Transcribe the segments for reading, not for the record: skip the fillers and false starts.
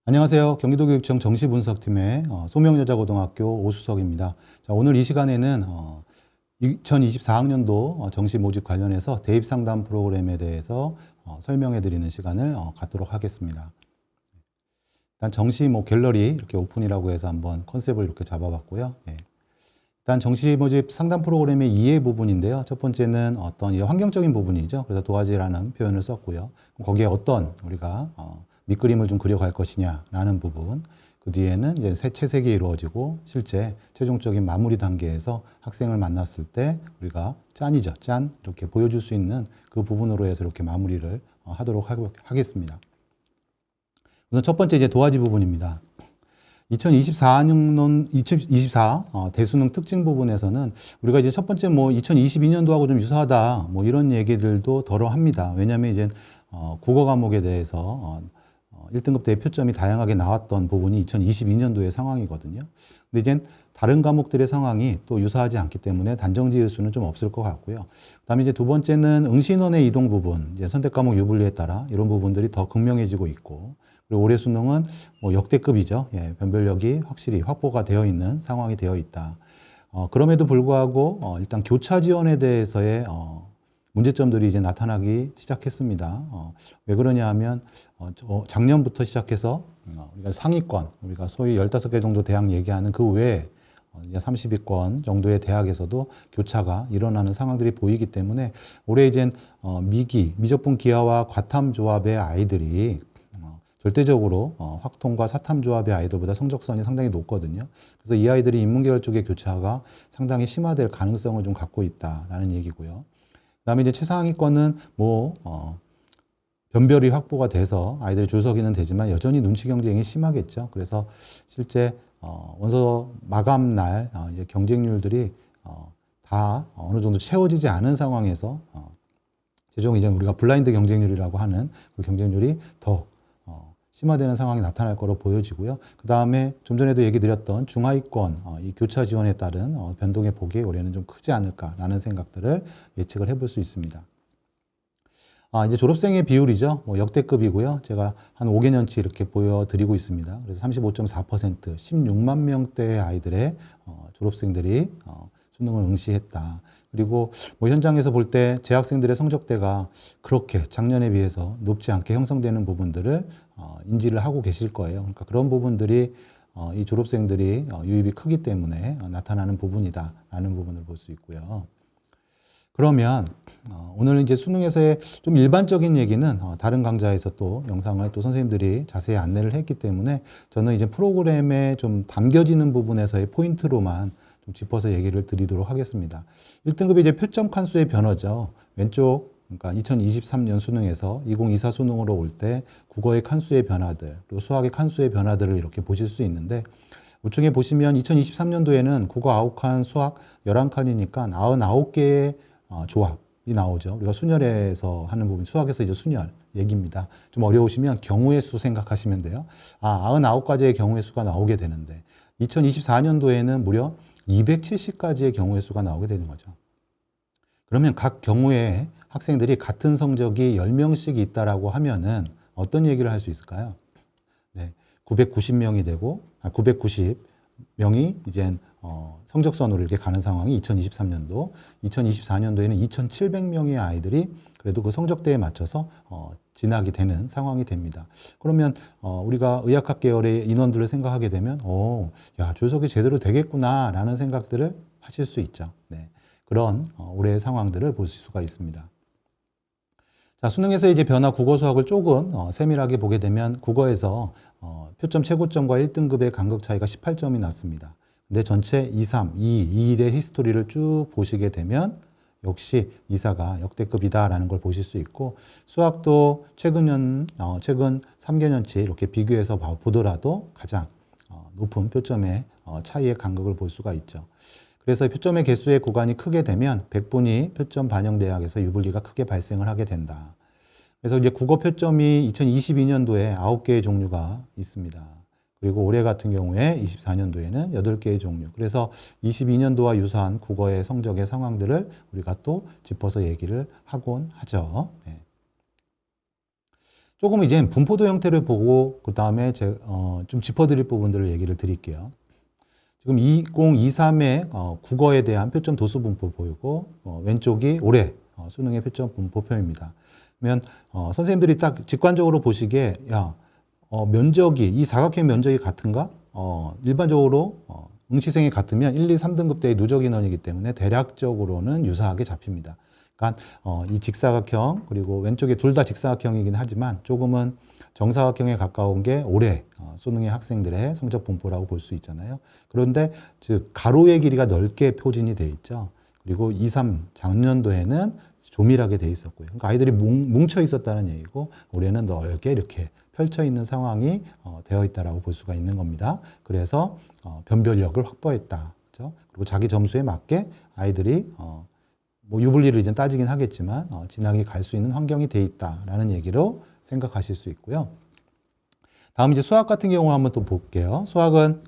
안녕하세요. 경기도교육청 정시분석팀의 소명여자고등학교 오수석입니다. 자, 오늘 이 시간에는 2024학년도 정시 모집 관련해서 대입상담 프로그램에 대해서 설명해 드리는 시간을 갖도록 하겠습니다. 일단 정시 갤러리 이렇게 오픈이라고 해서 한번 컨셉을 이렇게 잡아봤고요. 예. 일단 정시 모집 상담 프로그램의 이해 부분인데요. 첫 번째는 어떤 환경적인 부분이죠. 그래서 도화지라는 표현을 썼고요. 거기에 어떤 우리가 밑그림을 좀 그려갈 것이냐라는 부분. 그 뒤에는 이제 채색이 이루어지고 실제 최종적인 마무리 단계에서 학생을 만났을 때 우리가 짠이죠. 짠. 이렇게 보여줄 수 있는 그 부분으로 해서 이렇게 마무리를 하도록 하겠습니다. 우선 첫 번째 이제 도화지 부분입니다. 2024 대수능 특징 부분에서는 우리가 이제 첫 번째 2022년도하고 좀 유사하다 이런 얘기들도 덜어 합니다. 왜냐하면 이제 국어 과목에 대해서 1등급 대 표점이 다양하게 나왔던 부분이 2022년도의 상황이거든요. 근데 이제 다른 과목들의 상황이 또 유사하지 않기 때문에 단정 지을 수는 좀 없을 것 같고요. 그다음에 이제 두 번째는 응시인원의 이동 부분, 이제 선택 과목 유분리에 따라 이런 부분들이 더 극명해지고 있고, 그리고 올해 수능은 역대급이죠. 예, 변별력이 확실히 확보가 되어 있는 상황이 되어 있다. 그럼에도 불구하고 일단 교차 지원에 대해서의 문제점들이 이제 나타나기 시작했습니다. 왜 그러냐 하면 작년부터 시작해서 우리가 상위권, 우리가 소위 15개 정도 대학 얘기하는 그 외에 이제 30위권 정도의 대학에서도 교차가 일어나는 상황들이 보이기 때문에 올해 이젠 미적분 기하와 과탐 조합의 아이들이 절대적으로 확통과 사탐 조합의 아이들보다 성적선이 상당히 높거든요. 그래서 이 아이들이 인문계열 쪽의 교차가 상당히 심화될 가능성을 좀 갖고 있다라는 얘기고요. 그다음에 이제 최상위권은 변별이 확보가 돼서 아이들이 줄 서기는 되지만 여전히 눈치 경쟁이 심하겠죠. 그래서 실제 원서 마감 날 이제 경쟁률들이 다 어느 정도 채워지지 않은 상황에서 최종 이제 우리가 블라인드 경쟁률이라고 하는 그 경쟁률이 더 심화되는 상황이 나타날 거로 보여지고요. 그 다음에 좀 전에도 얘기 드렸던 중하위권 이 교차 지원에 따른 변동의 폭이 올해는 좀 크지 않을까라는 생각들을 예측을 해볼 수 있습니다. 이제 졸업생의 비율이죠. 역대급이고요. 제가 한 5개년치 이렇게 보여드리고 있습니다. 그래서 35.4%, 16만 명대의 아이들의 졸업생들이 수능을 응시했다. 그리고 현장에서 볼 때 재학생들의 성적대가 그렇게 작년에 비해서 높지 않게 형성되는 부분들을 인지를 하고 계실 거예요. 그러니까 그런 부분들이 이 졸업생들이 유입이 크기 때문에 나타나는 부분이다라는 부분을 볼 수 있고요. 그러면 오늘 이제 수능에서의 좀 일반적인 얘기는 다른 강좌에서 또 영상을 또 선생님들이 자세히 안내를 했기 때문에 저는 이제 프로그램에 좀 담겨지는 부분에서의 포인트로만 좀 짚어서 얘기를 드리도록 하겠습니다. 1등급이 이제 표점 칸수의 변화죠. 왼쪽, 그러니까 2023년 수능에서 2024 수능으로 올 때 국어의 칸수의 변화들, 그리고 수학의 칸수의 변화들을 이렇게 보실 수 있는데, 우측에 보시면 2023년도에는 국어 9칸, 수학 11칸이니까 99개의 조합이 나오죠. 우리가 순열에서 하는 부분, 수학에서 이제 순열 얘기입니다. 좀 어려우시면 경우의 수 생각하시면 돼요. 99가지의 경우의 수가 나오게 되는데, 2024년도에는 무려 270가지의 경우의 수가 나오게 되는 거죠. 그러면 각 경우에 학생들이 같은 성적이 10명씩 있다라고 하면은 어떤 얘기를 할 수 있을까요? 네, 990명이 되고, 990명이 이젠 성적선으로 이렇게 가는 상황이 2023년도, 2024년도에는 2,700명의 아이들이 그래도 그 성적대에 맞춰서 진학이 되는 상황이 됩니다. 그러면 우리가 의학학 계열의 인원들을 생각하게 되면 야, 출석이 제대로 되겠구나라는 생각들을 하실 수 있죠. 네, 그런 올해의 상황들을 볼 수가 있습니다. 자, 수능에서 이제 변화 국어 수학을 조금 세밀하게 보게 되면 국어에서 표점 최고점과 1등급의 간극 차이가 18점이 났습니다. 근데 전체 2, 3, 2, 2일의 히스토리를 쭉 보시게 되면 역시 이사가 역대급이다라는 걸 보실 수 있고, 수학도 최근 3개년치 이렇게 비교해서 보더라도 가장 높은 표점의 차이의 간극을 볼 수가 있죠. 그래서 표점의 개수의 구간이 크게 되면 백분위 표점 반영 대학에서 유불리가 크게 발생을 하게 된다. 그래서 이제 국어 표점이 2022년도에 9개의 종류가 있습니다. 그리고 올해 같은 경우에 24년도에는 8개의 종류. 그래서 22년도와 유사한 국어의 성적의 상황들을 우리가 또 짚어서 얘기를 하곤 하죠. 네. 조금 이제 분포도 형태를 보고 그 다음에 좀 짚어드릴 부분들을 얘기를 드릴게요. 지금 2023의 국어에 대한 표점 도수 분포 보이고 왼쪽이 올해 수능의 표점 분포표입니다. 그러면 선생님들이 딱 직관적으로 보시기에 면적이 이 사각형 면적이 같은가? 일반적으로 응시생이 같으면 1, 2, 3등급 대의 누적 인원이기 때문에 대략적으로는 유사하게 잡힙니다. 그러니까 이 직사각형 그리고 왼쪽에 둘 다 직사각형이긴 하지만 조금은 정사각형에 가까운 게 올해 수능의 학생들의 성적 분포라고 볼 수 있잖아요. 그런데 즉 가로의 길이가 넓게 표진이 돼 있죠. 그리고 2, 3 작년도에는 조밀하게 돼 있었고요. 그러니까 아이들이 뭉쳐 있었다는 얘기고 올해는 넓게 이렇게 펼쳐 있는 상황이 되어 있다라고 볼 수가 있는 겁니다. 그래서 변별력을 확보했다. 그렇죠? 그리고 자기 점수에 맞게 아이들이 뭐 유불리를 이제 따지긴 하겠지만 진학이 갈 수 있는 환경이 돼 있다라는 얘기로 생각하실 수 있고요. 다음 이제 수학 같은 경우 한번 또 볼게요. 수학은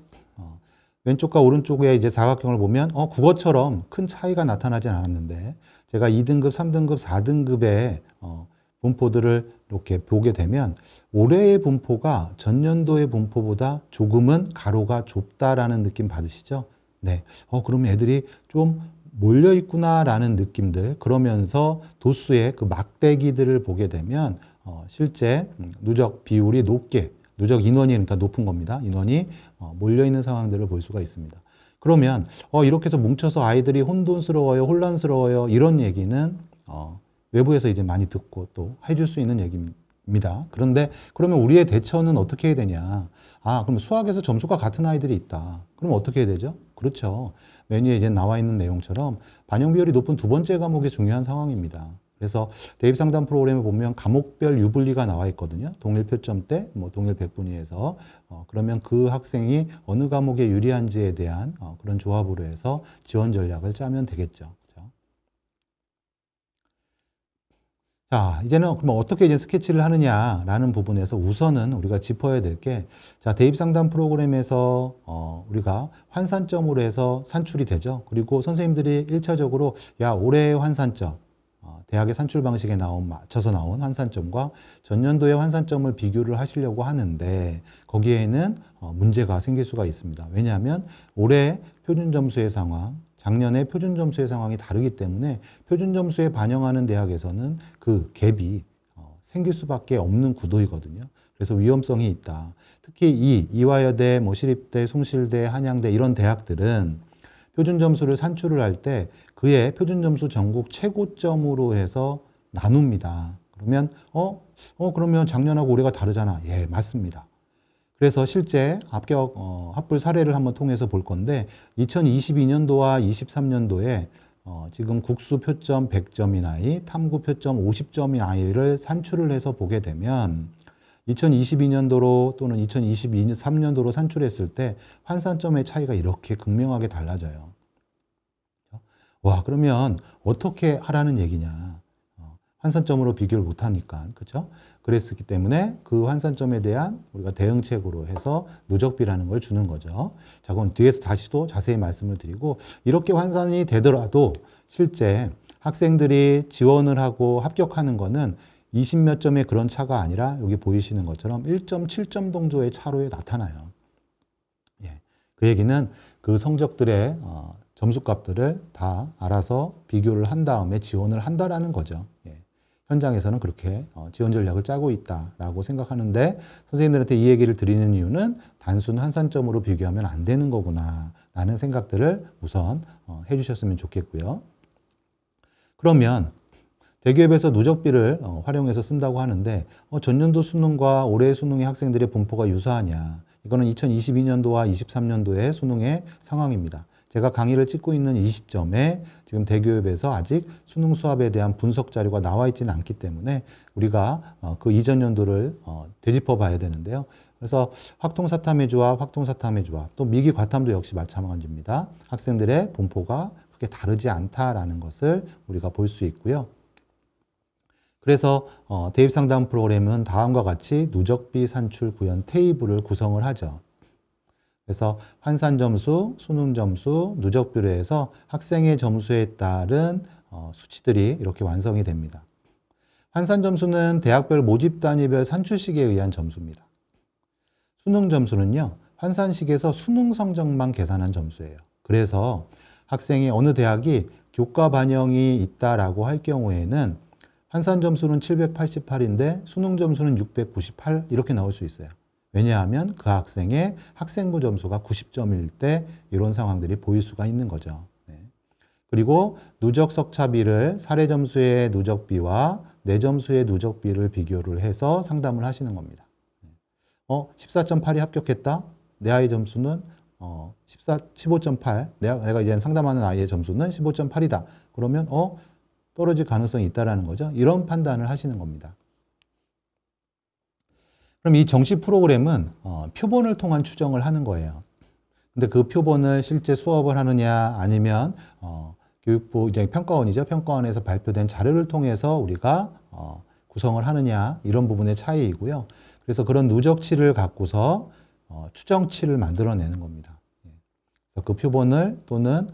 왼쪽과 오른쪽에 이제 사각형을 보면 국어처럼 큰 차이가 나타나진 않았는데 제가 2등급, 3등급, 4등급의 분포들을 이렇게 보게 되면 올해의 분포가 전년도의 분포보다 조금은 가로가 좁다라는 느낌 받으시죠? 네. 그러면 애들이 좀 몰려 있구나라는 느낌들, 그러면서 도수의 그 막대기들을 보게 되면 실제 누적 비율이 높게, 누적 인원이 그러니까 높은 겁니다. 인원이 몰려 있는 상황들을 볼 수가 있습니다. 그러면 이렇게 해서 뭉쳐서 아이들이 혼돈스러워요, 혼란스러워요, 이런 얘기는 외부에서 이제 많이 듣고 또 해줄 수 있는 얘기입니다. 그런데 그러면 우리의 대처는 어떻게 해야 되냐? 그럼 수학에서 점수가 같은 아이들이 있다. 그럼 어떻게 해야 되죠? 그렇죠. 메뉴에 이제 나와 있는 내용처럼 반영 비율이 높은 두 번째 과목이 중요한 상황입니다. 그래서 대입 상담 프로그램을 보면 과목별 유불리가 나와 있거든요. 동일 표점대, 뭐 동일 백분위에서 그러면 그 학생이 어느 과목에 유리한지에 대한 그런 조합으로 해서 지원 전략을 짜면 되겠죠. 그렇죠? 자, 이제는 그럼 어떻게 이제 스케치를 하느냐라는 부분에서 우선은 우리가 짚어야 될 게, 자, 대입 상담 프로그램에서 우리가 환산점으로 해서 산출이 되죠. 그리고 선생님들이 1차적으로 올해의 환산점, 대학의 산출 방식에 맞춰서 나온 환산점과 전년도의 환산점을 비교를 하시려고 하는데 거기에는 문제가 생길 수가 있습니다. 왜냐하면 올해 표준 점수의 상황, 작년에 표준 점수의 상황이 다르기 때문에 표준 점수에 반영하는 대학에서는 그 갭이 생길 수밖에 없는 구도이거든요. 그래서 위험성이 있다. 특히 이화여대, 뭐 시립대, 숭실대, 한양대 이런 대학들은 표준 점수를 산출을 할 때 그의 표준 점수 전국 최고점으로 해서 나눕니다. 그러면 그러면 작년하고 올해가 다르잖아. 예, 맞습니다. 그래서 실제 합격 합불 사례를 한번 통해서 볼 건데 2022년도와 23년도에 지금 국수 표점 100점인 아이, 탐구 표점 50점인 아이를 산출을 해서 보게 되면 2022년도로 또는 2023년도로 산출했을 때 환산점의 차이가 이렇게 극명하게 달라져요. 와, 그러면 어떻게 하라는 얘기냐? 환산점으로 비교를 못 하니까, 그렇죠? 그랬기 때문에 그 환산점에 대한 우리가 대응책으로 해서 누적비라는 걸 주는 거죠. 자, 그럼 뒤에서 다시 또 자세히 말씀을 드리고, 이렇게 환산이 되더라도 실제 학생들이 지원을 하고 합격하는 거는 20몇 점의 그런 차가 아니라 여기 보이시는 것처럼 1.7점 정도의 차로 나타나요. 예. 그 얘기는 그 성적들의 점수값들을 다 알아서 비교를 한 다음에 지원을 한다라는 거죠. 예. 현장에서는 그렇게 지원 전략을 짜고 있다라고 생각하는데 선생님들한테 이 얘기를 드리는 이유는 단순 환산점으로 비교하면 안 되는 거구나 라는 생각들을 우선 해주셨으면 좋겠고요. 그러면 대기업에서 누적비를 활용해서 쓴다고 하는데 전년도 수능과 올해 수능의 학생들의 분포가 유사하냐? 이거는 2022년도와 23년도의 수능의 상황입니다. 제가 강의를 찍고 있는 이 시점에 지금 대기업에서 아직 수능 수합에 대한 분석 자료가 나와 있지는 않기 때문에 우리가 그 이전 연도를 되짚어 봐야 되는데요. 그래서 확통사탐의 조합, 확통사탐의 조합, 또 미기 과탐도 역시 마찬가지입니다. 학생들의 분포가 크게 다르지 않다라는 것을 우리가 볼 수 있고요. 그래서 대입상담 프로그램은 다음과 같이 누적비 산출 구현 테이블을 구성을 하죠. 그래서 환산 점수, 수능 점수, 누적비로 해서 학생의 점수에 따른 수치들이 이렇게 완성이 됩니다. 환산 점수는 대학별 모집 단위별 산출식에 의한 점수입니다. 수능 점수는요, 환산식에서 수능 성적만 계산한 점수예요. 그래서 학생이 어느 대학이 교과 반영이 있다라고 할 경우에는 환산 점수는 788인데 수능 점수는 698 이렇게 나올 수 있어요. 왜냐하면 그 학생의 학생부 점수가 90점일 때 이런 상황들이 보일 수가 있는 거죠. 네. 그리고 누적 석차비를 사례 점수의 누적비와 내 점수의 누적비를 비교를 해서 상담을 하시는 겁니다. 14.8이 합격했다. 내 아이 점수는 15.8. 내가 이제 상담하는 아이의 점수는 15.8이다. 그러면 떨어질 가능성이 있다라는 거죠. 이런 판단을 하시는 겁니다. 그럼 이 정시 프로그램은 표본을 통한 추정을 하는 거예요. 근데 그 표본을 실제 수업을 하느냐 아니면 교육부 이제 평가원이죠. 평가원에서 발표된 자료를 통해서 우리가 구성을 하느냐 이런 부분의 차이이고요. 그래서 그런 누적치를 갖고서 추정치를 만들어내는 겁니다. 그래서 그 표본을 또는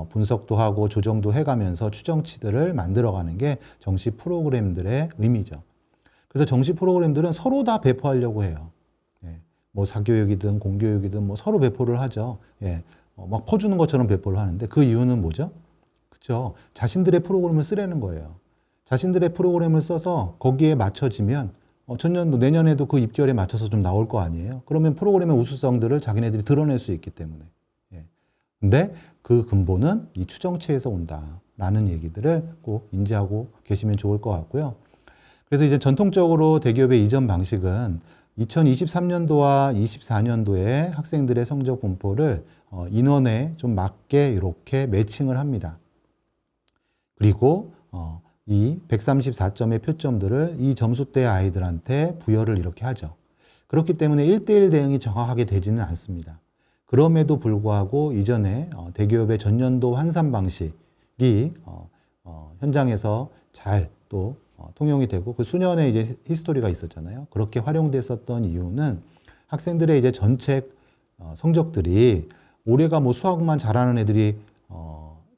분석도 하고 조정도 해가면서 추정치들을 만들어가는 게 정시 프로그램들의 의미죠. 그래서 정시 프로그램들은 서로 다 배포하려고 해요. 뭐 사교육이든 공교육이든 뭐 서로 배포를 하죠. 막 퍼주는 것처럼 배포를 하는데 그 이유는 뭐죠? 그렇죠. 자신들의 프로그램을 쓰라는 거예요. 자신들의 프로그램을 써서 거기에 맞춰지면 전년도 내년에도 그 입결에 맞춰서 좀 나올 거 아니에요. 그러면 프로그램의 우수성들을 자기네들이 드러낼 수 있기 때문에. 근데 그 근본은 이 추정치에서 온다라는 얘기들을 꼭 인지하고 계시면 좋을 것 같고요. 그래서 이제 전통적으로 대기업의 이전 방식은 2023년도와 24년도에 학생들의 성적 분포를 인원에 좀 맞게 이렇게 매칭을 합니다. 그리고 이 134점의 표점들을 이 점수대 아이들한테 부여를 이렇게 하죠. 그렇기 때문에 1대1 대응이 정확하게 되지는 않습니다. 그럼에도 불구하고 이전에 대기업의 전년도 환산 방식이 현장에서 잘 또 통용이 되고 그 수년의 이제 히스토리가 있었잖아요. 그렇게 활용됐었던 이유는 학생들의 이제 전체 성적들이 올해가 뭐 수학만 잘하는 애들이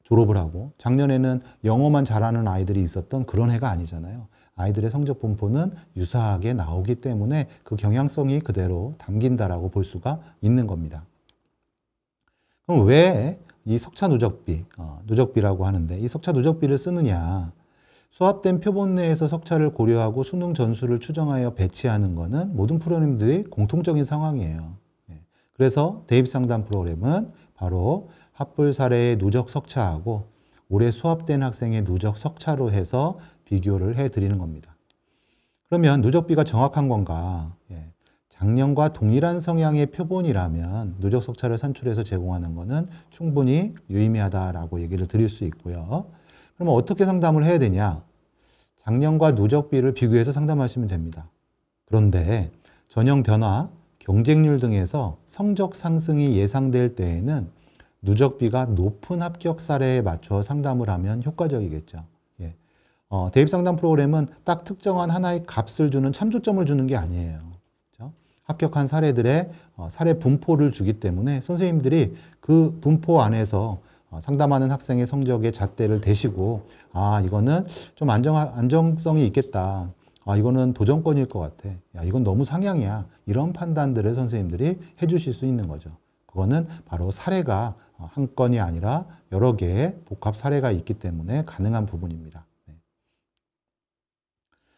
졸업을 하고 작년에는 영어만 잘하는 아이들이 있었던 그런 해가 아니잖아요. 아이들의 성적 분포는 유사하게 나오기 때문에 그 경향성이 그대로 담긴다라고 볼 수가 있는 겁니다. 그럼 왜 이 석차 누적비, 누적비라고 하는데 이 석차 누적비를 쓰느냐? 수합된 표본 내에서 석차를 고려하고 수능 전수를 추정하여 배치하는 것은 모든 프로그램들이 공통적인 상황이에요. 그래서 대입상담 프로그램은 바로 합불 사례의 누적 석차하고 올해 수합된 학생의 누적 석차로 해서 비교를 해드리는 겁니다. 그러면 누적비가 정확한 건가? 작년과 동일한 성향의 표본이라면 누적 석차를 산출해서 제공하는 것은 충분히 유의미하다라고 얘기를 드릴 수 있고요. 그러면 어떻게 상담을 해야 되냐? 작년과 누적비를 비교해서 상담하시면 됩니다. 그런데 전형 변화, 경쟁률 등에서 성적 상승이 예상될 때에는 누적비가 높은 합격 사례에 맞춰 상담을 하면 효과적이겠죠. 대입상담 프로그램은 딱 특정한 하나의 값을 주는 참조점을 주는 게 아니에요. 그렇죠? 합격한 사례들의 사례 분포를 주기 때문에 선생님들이 그 분포 안에서 상담하는 학생의 성적의 잣대를 대시고 이거는 좀 안정성이 있겠다. 이거는 도전권일 것 같아. 이건 너무 상향이야. 이런 판단들을 선생님들이 해주실 수 있는 거죠. 그거는 바로 사례가 한 건이 아니라 여러 개의 복합 사례가 있기 때문에 가능한 부분입니다.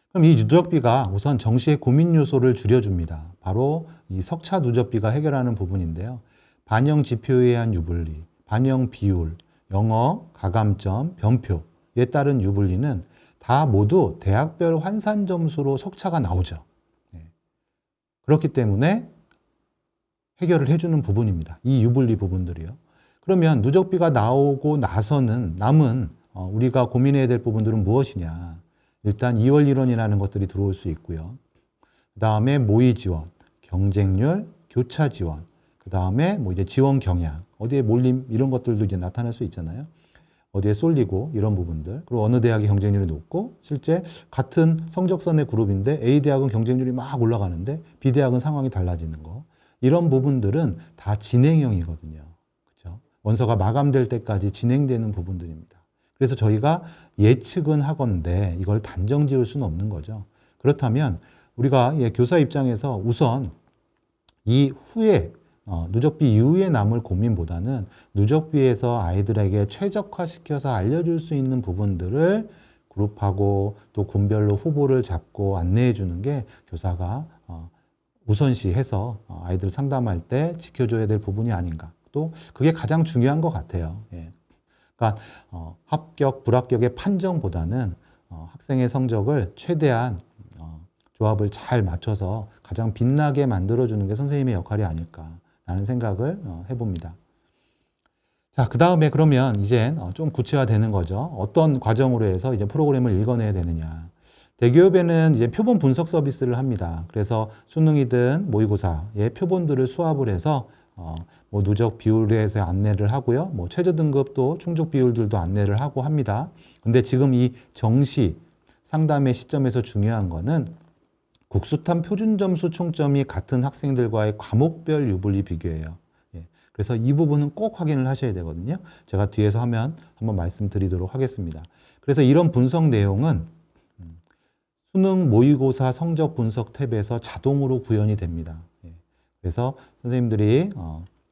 그럼 이 누적비가 우선 정시의 고민 요소를 줄여줍니다. 바로 이 석차 누적비가 해결하는 부분인데요. 반영 지표에 의한 유불리, 반영 비율, 영어, 가감점, 변표에 따른 유불리는 다 모두 대학별 환산 점수로 석차가 나오죠. 그렇기 때문에 해결을 해주는 부분입니다. 이 유불리 부분들이요. 그러면 누적비가 나오고 나서는 남은 우리가 고민해야 될 부분들은 무엇이냐. 일단 2월 1원이라는 것들이 들어올 수 있고요. 그 다음에 모의 지원, 경쟁률, 교차 지원, 그 다음에 뭐 이제 지원 경향, 어디에 몰림 이런 것들도 이제 나타날 수 있잖아요. 어디에 쏠리고 이런 부분들. 그리고 어느 대학의 경쟁률이 높고 실제 같은 성적선의 그룹인데 A 대학은 경쟁률이 막 올라가는데 B 대학은 상황이 달라지는 거. 이런 부분들은 다 진행형이거든요. 그렇죠? 원서가 마감될 때까지 진행되는 부분들입니다. 그래서 저희가 예측은 하건대 이걸 단정 지을 수는 없는 거죠. 그렇다면 우리가 교사 입장에서 우선 이 후에 누적비 이후에 남을 고민보다는 누적비에서 아이들에게 최적화시켜서 알려줄 수 있는 부분들을 그룹하고 또 군별로 후보를 잡고 안내해 주는 게 교사가 우선시해서 아이들 상담할 때 지켜줘야 될 부분이 아닌가. 또 그게 가장 중요한 것 같아요. 예. 그러니까 합격, 불합격의 판정보다는 학생의 성적을 최대한 조합을 잘 맞춰서 가장 빛나게 만들어주는 게 선생님의 역할이 아닐까라는 생각을 해봅니다. 자, 그 다음에 그러면 이제 좀 구체화되는 거죠. 어떤 과정으로 해서 이제 프로그램을 읽어내야 되느냐. 대기업에는 이제 표본 분석 서비스를 합니다. 그래서 수능이든 모의고사의 표본들을 수합을 해서 뭐 누적 비율에 대해서 안내를 하고요. 뭐 최저 등급도 충족 비율들도 안내를 하고 합니다. 근데 지금 이 정시 상담의 시점에서 중요한 거는 국수탐 표준 점수 총점이 같은 학생들과의 과목별 유불리 비교예요. 그래서 이 부분은 꼭 확인을 하셔야 되거든요. 제가 뒤에서 하면 한번 말씀드리도록 하겠습니다. 그래서 이런 분석 내용은 수능 모의고사 성적 분석 탭에서 자동으로 구현이 됩니다. 그래서 선생님들이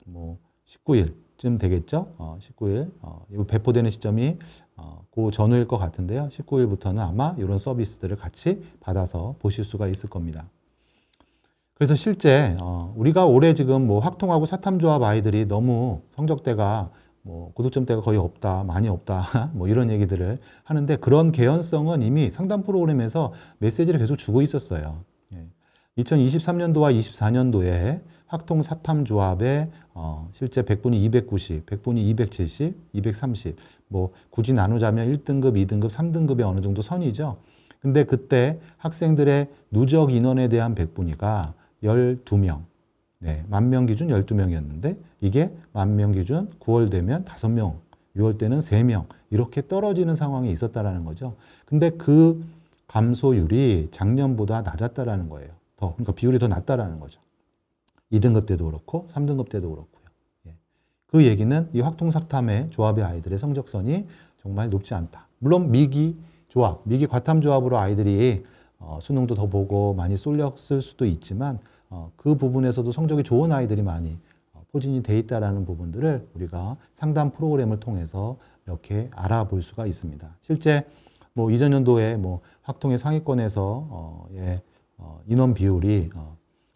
뭐 19일쯤 되겠죠? 19일 배포되는 시점이 그 전후일 것 같은데요. 19일부터는 아마 이런 서비스들을 같이 받아서 보실 수가 있을 겁니다. 그래서 실제 우리가 올해 지금 뭐 학통하고 사탐조합 아이들이 너무 성적대가 뭐 고득점대가 거의 없다, 많이 없다, 뭐 이런 얘기들을 하는데 그런 개연성은 이미 상담 프로그램에서 메시지를 계속 주고 있었어요. 2023년도와 24년도에 학통 사탐조합의 실제 100분이 290, 100분이 270, 230, 뭐 굳이 나누자면 1등급, 2등급, 3등급의 어느 정도 선이죠. 근데 그때 학생들의 누적 인원에 대한 100분위가 12명, 만명 기준 12명이었는데 이게 만명 기준 9월 되면 5명, 6월 때는 3명 이렇게 떨어지는 상황이 있었다라는 거죠. 근데 그 감소율이 작년보다 낮았다라는 거예요. 그러니까 비율이 더 낮다라는 거죠. 2등급 때도 그렇고 3등급 때도 그렇고요. 그 얘기는 이 학통사탐의 조합의 아이들의 성적선이 정말 높지 않다. 물론 미기 조합, 미기 과탐 조합으로 아이들이 수능도 더 보고 많이 쏠렸을 수도 있지만 그 부분에서도 성적이 좋은 아이들이 많이 포진이 돼 있다라는 부분들을 우리가 상담 프로그램을 통해서 이렇게 알아볼 수가 있습니다. 실제 뭐 이전 연도에 뭐 학통의 상위권에서 인원 비율이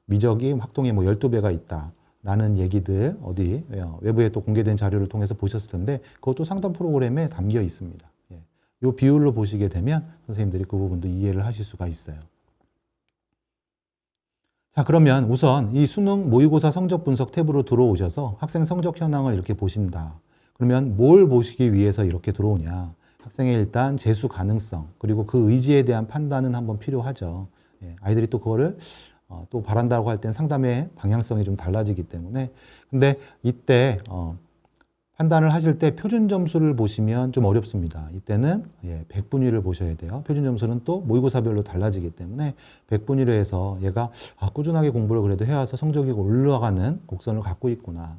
미적이 학통에 뭐 12배가 있다라는 얘기들 어디 외부에 또 공개된 자료를 통해서 보셨을 텐데 그것도 상담 프로그램에 담겨 있습니다. 이 비율로 보시게 되면 선생님들이 그 부분도 이해를 하실 수가 있어요. 자, 그러면 우선 이 수능 모의고사 성적 분석 탭으로 들어오셔서 학생 성적 현황을 이렇게 보신다. 그러면 뭘 보시기 위해서 이렇게 들어오냐. 학생의 일단 재수 가능성, 그리고 그 의지에 대한 판단은 한번 필요하죠. 아이들이 또 그거를 또 바란다고 할 땐 상담의 방향성이 좀 달라지기 때문에. 근데 이때 판단을 하실 때 표준 점수를 보시면 좀 어렵습니다. 이때는 100분위를 보셔야 돼요. 표준 점수는 또 모의고사별로 달라지기 때문에 100분위로 해서 얘가 꾸준하게 공부를 그래도 해와서 성적이 올라가는 곡선을 갖고 있구나.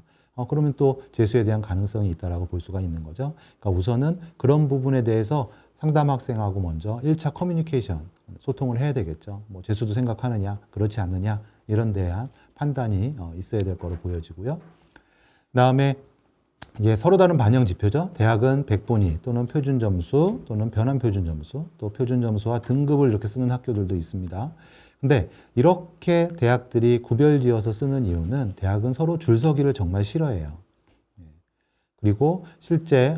그러면 또 재수에 대한 가능성이 있다라고 볼 수가 있는 거죠. 그러니까 우선은 그런 부분에 대해서 상담 학생하고 먼저 1차 커뮤니케이션, 소통을 해야 되겠죠. 뭐 재수도 생각하느냐, 그렇지 않느냐, 이런 대한 판단이 있어야 될 거로 보여지고요. 그다음에 이제 서로 다른 반영 지표죠. 대학은 100분위 또는 표준 점수 또는 변환 표준 점수, 또 표준 점수와 등급을 이렇게 쓰는 학교들도 있습니다. 근데 이렇게 대학들이 구별지어서 쓰는 이유는 대학은 서로 줄서기를 정말 싫어해요. 그리고 실제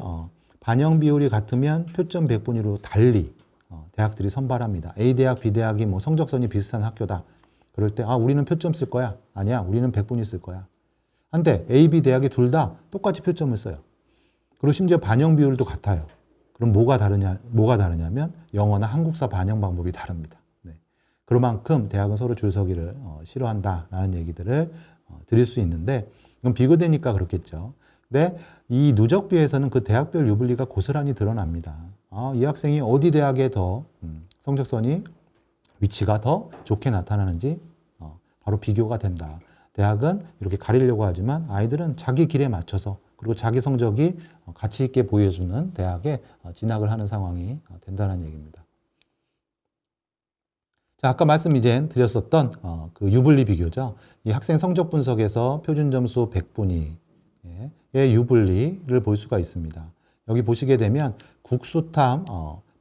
반영 비율이 같으면 표점 100분위로 달리 대학들이 선발합니다. A대학, B대학이 뭐 성적선이 비슷한 학교다. 그럴 때 우리는 표점 쓸 거야. 아니야, 우리는 100분위 쓸 거야. 한데 A, B 대학이 둘 다 똑같이 표점을 써요. 그리고 심지어 반영 비율도 같아요. 그럼 뭐가 다르냐면 영어나 한국사 반영 방법이 다릅니다. 그만큼 대학은 서로 줄서기를 싫어한다라는 얘기들을 드릴 수 있는데 이건 비교되니까 그렇겠죠. 근데 이 누적비에서는 그 대학별 유불리가 고스란히 드러납니다. 이 학생이 어디 대학에 더 성적선이 위치가 더 좋게 나타나는지 바로 비교가 된다. 대학은 이렇게 가리려고 하지만 아이들은 자기 길에 맞춰서 그리고 자기 성적이 가치 있게 보여주는 대학에 진학을 하는 상황이 된다는 얘기입니다. 자, 아까 말씀 이제 드렸었던 그 유불리 비교죠. 이 학생 성적 분석에서 표준 점수 100분위의 유불리를 볼 수가 있습니다. 여기 보시게 되면 국수탐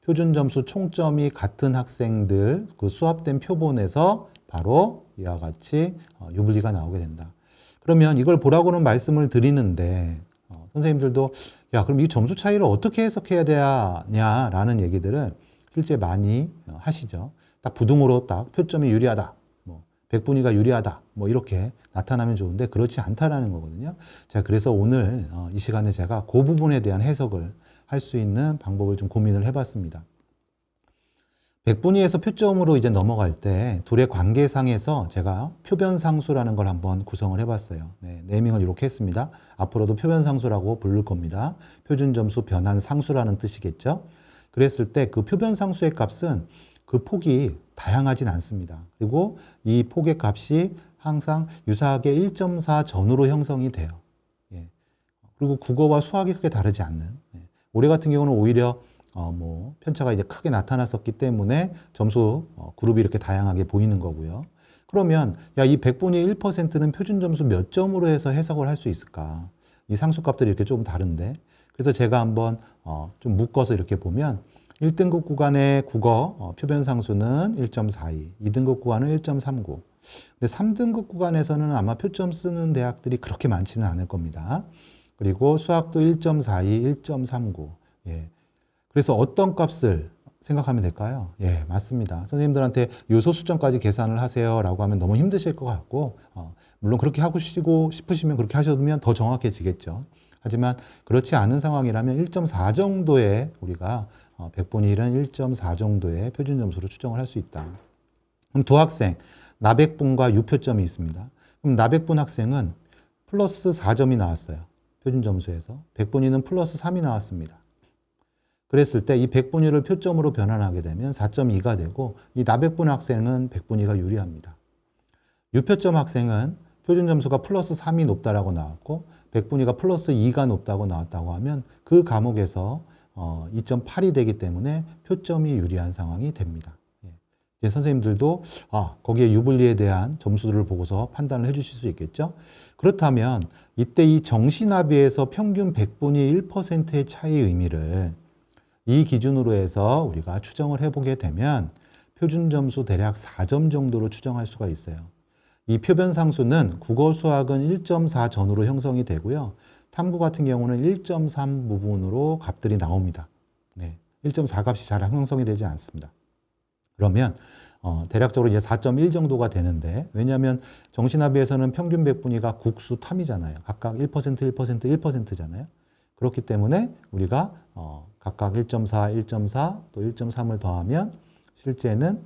표준 점수 총점이 같은 학생들 그 수합된 표본에서 바로 이와 같이 유불리가 나오게 된다. 그러면 이걸 보라고는 말씀을 드리는데 선생님들도 야, 그럼 이 점수 차이를 어떻게 해석해야 되냐라는 얘기들을 실제 많이 하시죠. 딱 부등으로 딱 표점이 유리하다, 뭐 백분위가 유리하다, 뭐 이렇게 나타나면 좋은데 그렇지 않다라는 거거든요. 자, 그래서 오늘 이 시간에 제가 그 부분에 대한 해석을 할 수 있는 방법을 좀 고민을 해봤습니다. 백분위에서 표점으로 이제 넘어갈 때 둘의 관계상에서 제가 표변상수라는 걸 한번 구성을 해봤어요. 네, 네이밍을 이렇게 했습니다. 앞으로도 표변상수라고 부를 겁니다. 표준점수 변환상수라는 뜻이겠죠. 그랬을 때 그 표변상수의 값은 그 폭이 다양하진 않습니다. 그리고 이 폭의 값이 항상 유사하게 1.4 전후로 형성이 돼요. 예. 그리고 국어와 수학이 크게 다르지 않는. 예. 올해 같은 경우는 오히려 뭐 편차가 이제 크게 나타났었기 때문에 점수 그룹이 이렇게 다양하게 보이는 거고요. 그러면 야, 이 100분의 1%는 표준 점수 몇 점으로 해서 해석을 할 수 있을까? 이 상수값들이 이렇게 좀 다른데. 그래서 제가 한번 좀 묶어서 이렇게 보면 1등급 구간의 국어 표변 상수는 1.42, 2등급 구간은 1.39. 근데 3등급 구간에서는 아마 표점 쓰는 대학들이 그렇게 많지는 않을 겁니다. 그리고 수학도 1.42, 1.39. 예. 그래서 어떤 값을 생각하면 될까요? 예, 맞습니다. 선생님들한테 요소 수점까지 계산을 하세요라고 하면 너무 힘드실 것 같고, 물론 그렇게 하고 싶으시면 그렇게 하셔도 더 정확해지겠죠. 하지만 그렇지 않은 상황이라면 1.4 정도의 우리가 100분의 1은 1.4 정도의 표준 점수로 추정을 할 수 있다. 그럼 두 학생, 나백분과 유표점이 있습니다. 그럼 나백분 학생은 플러스 4점이 나왔어요. 표준 점수에서. 100분위는 플러스 3이 나왔습니다. 그랬을 때 이 100분위를 표점으로 변환하게 되면 4.2가 되고 이 나백분 학생은 100분위가 유리합니다. 유표점 학생은 표준 점수가 플러스 3이 높다라고 나왔고 100분위가 플러스 2가 높다고 나왔다고 하면 그 과목에서 2.8이 되기 때문에 표점이 유리한 상황이 됩니다. 예. 선생님들도 거기에 유불리에 대한 점수들을 보고서 판단을 해주실 수 있겠죠. 그렇다면 이때 이 정시나비에서 평균 100분위 1%의 차이의 의미를 이 기준으로 해서 우리가 추정을 해보게 되면 표준 점수 대략 4점 정도로 추정할 수가 있어요. 이 표변상수는 국어 수학은 1.4 전후로 형성이 되고요. 탐구 같은 경우는 1.3 부분으로 값들이 나옵니다. 네, 1.4 값이 잘 형성이 되지 않습니다. 그러면 대략적으로 이제 4.1 정도가 되는데 왜냐하면 정시나비에서는 평균 백분위가 국수 탐이잖아요. 각각 1%, 1%, 1%잖아요. 그렇기 때문에 우리가 각각 1.4, 1.4, 또 1.3을 더하면 실제는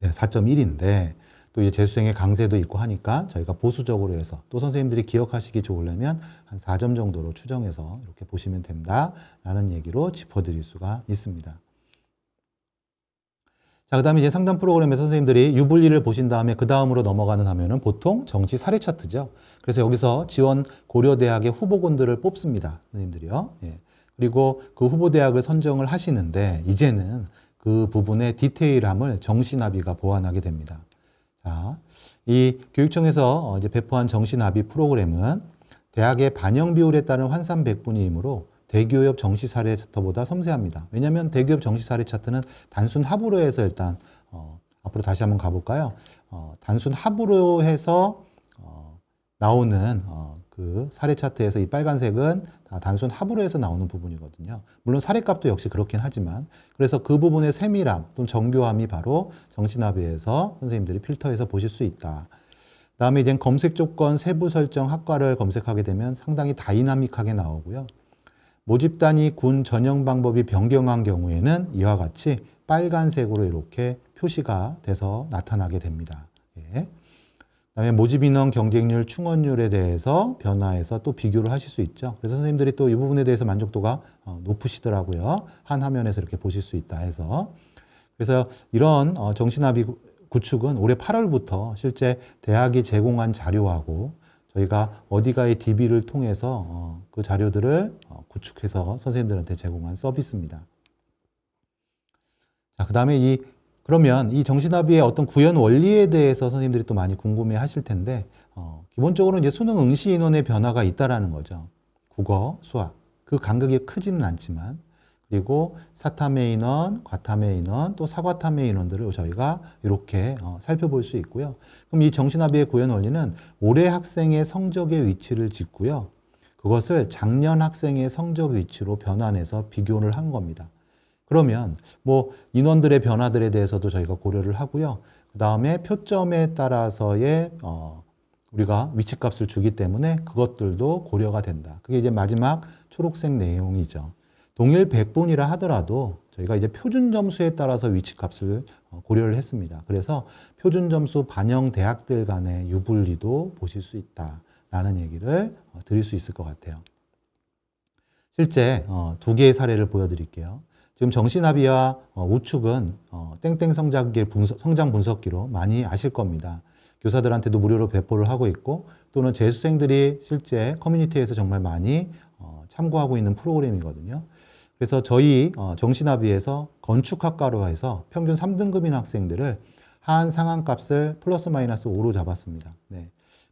4.1인데 또 이제 재수생의 강세도 있고 하니까 저희가 보수적으로 해서 또 선생님들이 기억하시기 좋으려면 한 4점 정도로 추정해서 이렇게 보시면 된다라는 얘기로 짚어드릴 수가 있습니다. 자, 그 다음에 이제 상담 프로그램에서 선생님들이 유불리를 보신 다음에 그 다음으로 넘어가는 하면은 보통 정시 사례 차트죠. 그래서 여기서 지원 고려대학의 후보군들을 뽑습니다. 선생님들이요. 예. 그리고 그 후보대학을 선정을 하시는데 이제는 그 부분의 디테일함을 정시나비가 보완하게 됩니다. 자, 이 교육청에서 이제 배포한 정시나비 프로그램은 대학의 반영 비율에 따른 환산 백분위이므로 대기업 정시 사례 차트보다 섬세합니다. 왜냐하면 대기업 정시 사례 차트는 단순 합으로 해서 일단 앞으로 다시 한번 가볼까요? 단순 합으로 해서 나오는 그 사례 차트에서 이 빨간색은 다 단순 합으로 해서 나오는 부분이거든요. 물론 사례값도 역시 그렇긴 하지만 그래서 그 부분의 세밀함 또는 정교함이 바로 정시나비에서 선생님들이 필터해서 보실 수 있다. 다음에 이제 검색 조건 세부 설정 학과를 검색하게 되면 상당히 다이나믹하게 나오고요. 모집 단위 군 전형 방법이 변경한 경우에는 이와 같이 빨간색으로 이렇게 표시가 돼서 나타나게 됩니다. 예. 그다음에 모집 인원, 경쟁률, 충원율에 대해서 변화해서 또 비교를 하실 수 있죠. 그래서 선생님들이 또 이 부분에 대해서 만족도가 높으시더라고요. 한 화면에서 이렇게 보실 수 있다 해서. 그래서 이런 정시나비 구축은 올해 8월부터 실제 대학이 제공한 자료하고 저희가 어디가의 DB를 통해서 그 자료들을 구축해서 선생님들한테 제공한 서비스입니다. 자, 그다음에 그러면 이 정시나비의 어떤 구현 원리에 대해서 선생님들이 또 많이 궁금해 하실 텐데, 기본적으로 이제 수능 응시 인원의 변화가 있다라는 거죠. 국어, 수학. 그 간극이 크지는 않지만, 그리고 사탐의 인원, 과탐의 인원, 또 사과탐의 인원들을 저희가 이렇게 살펴볼 수 있고요. 그럼 이 정시나비의 구현 원리는 올해 학생의 성적의 위치를 짚고요. 그것을 작년 학생의 성적 위치로 변환해서 비교를 한 겁니다. 그러면 뭐 인원들의 변화들에 대해서도 저희가 고려를 하고요. 그 다음에 표점에 따라서의 우리가 위치값을 주기 때문에 그것들도 고려가 된다. 그게 이제 마지막 초록색 내용이죠. 동일 100분이라 하더라도 저희가 이제 표준 점수에 따라서 위치값을 고려를 했습니다. 그래서 표준 점수 반영 대학들 간의 유불리도 보실 수 있다라는 얘기를 드릴 수 있을 것 같아요. 실제 두 개의 사례를 보여드릴게요. 지금 정시나비와 우측은 땡땡 성장 분석기로 많이 아실 겁니다. 교사들한테도 무료로 배포를 하고 있고 또는 재수생들이 실제 커뮤니티에서 정말 많이 참고하고 있는 프로그램이거든요. 그래서 저희 정시나비에서 건축학과로 해서 평균 3등급인 학생들을 하한 상한값을 플러스 마이너스 5로 잡았습니다. 네.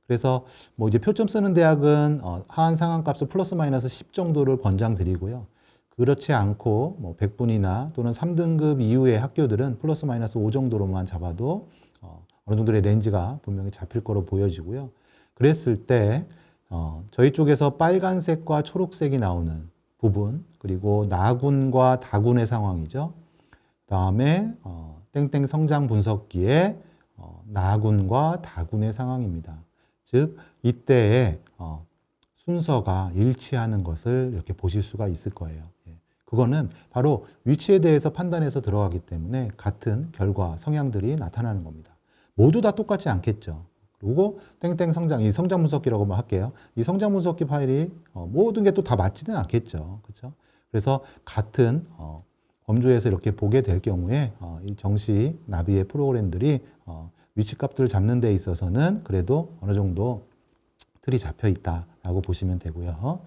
그래서 뭐 이제 표점 쓰는 대학은 하한 상한값을 플러스 마이너스 10 정도를 권장드리고요. 그렇지 않고 뭐 100분이나 또는 3등급 이후의 학교들은 플러스 마이너스 5 정도로만 잡아도 어느 정도의 렌즈가 분명히 잡힐 거로 보여지고요. 그랬을 때 저희 쪽에서 빨간색과 초록색이 나오는 부분, 그리고 나군과 다군의 상황이죠. 다음에 땡땡 성장 분석기의 나군과 다군의 상황입니다. 즉 이때의 순서가 일치하는 것을 이렇게 보실 수가 있을 거예요. 그거는 바로 위치에 대해서 판단해서 들어가기 때문에 같은 결과, 성향들이 나타나는 겁니다. 모두 다 똑같지 않겠죠. 그리고 땡땡 성장, 이 성장 분석기라고 할게요. 이 성장 분석기 파일이 모든 게 또 다 맞지는 않겠죠. 그렇죠? 그래서 같은 범주에서 이렇게 보게 될 경우에 이 정시 나비의 프로그램들이 위치값들을 잡는 데 있어서는 그래도 어느 정도 틀이 잡혀 있다라고 보시면 되고요.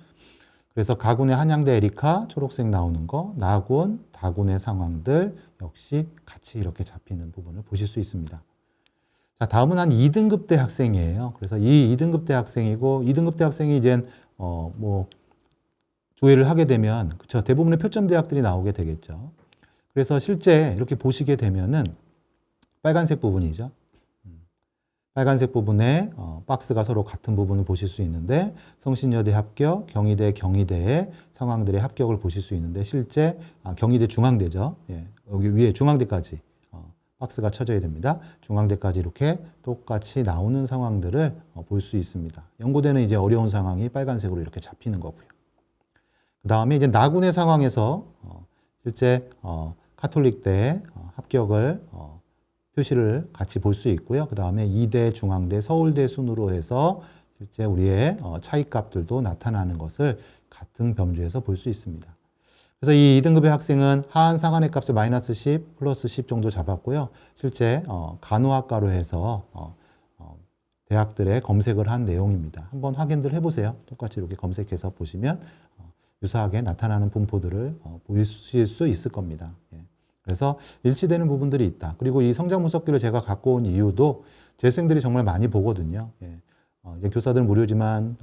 그래서 가군의 한양대 에리카 초록색 나오는 거, 나군, 다군의 상황들 역시 같이 이렇게 잡히는 부분을 보실 수 있습니다. 자, 다음은 한 2등급 대 학생이에요. 그래서 이 2등급 대 학생이고 2등급 대 학생이 이제 뭐 조회를 하게 되면 그쵸, 대부분의 표점 대학들이 나오게 되겠죠. 그래서 실제 이렇게 보시게 되면은 빨간색 부분이죠. 빨간색 부분에 박스가 서로 같은 부분을 보실 수 있는데 성신여대 합격, 경희대의 상황들의 합격을 보실 수 있는데 실제 경희대 중앙대죠. 예, 여기 위에 중앙대까지 박스가 쳐져야 됩니다. 중앙대까지 이렇게 똑같이 나오는 상황들을 볼 수 있습니다. 연고대는 이제 어려운 상황이 빨간색으로 이렇게 잡히는 거고요. 그 다음에 이제 나군의 상황에서 실제 카톨릭대 합격을 표시를 같이 볼 수 있고요. 그 다음에 이대, 중앙대, 서울대 순으로 해서 실제 우리의 차이값들도 나타나는 것을 같은 범주에서 볼 수 있습니다. 그래서 이 2등급의 학생은 하한 상한의 값을 마이너스 10, 플러스 10 정도 잡았고요. 실제 간호학과로 해서 대학들의 검색을 한 내용입니다. 한번 확인들 해보세요. 똑같이 이렇게 검색해서 보시면 유사하게 나타나는 분포들을 보실 수 있을 겁니다. 예. 그래서 일치되는 부분들이 있다. 그리고 이 성장 분석기를 제가 갖고 온 이유도 재수생들이 정말 많이 보거든요. 예. 이제 교사들은 무료지만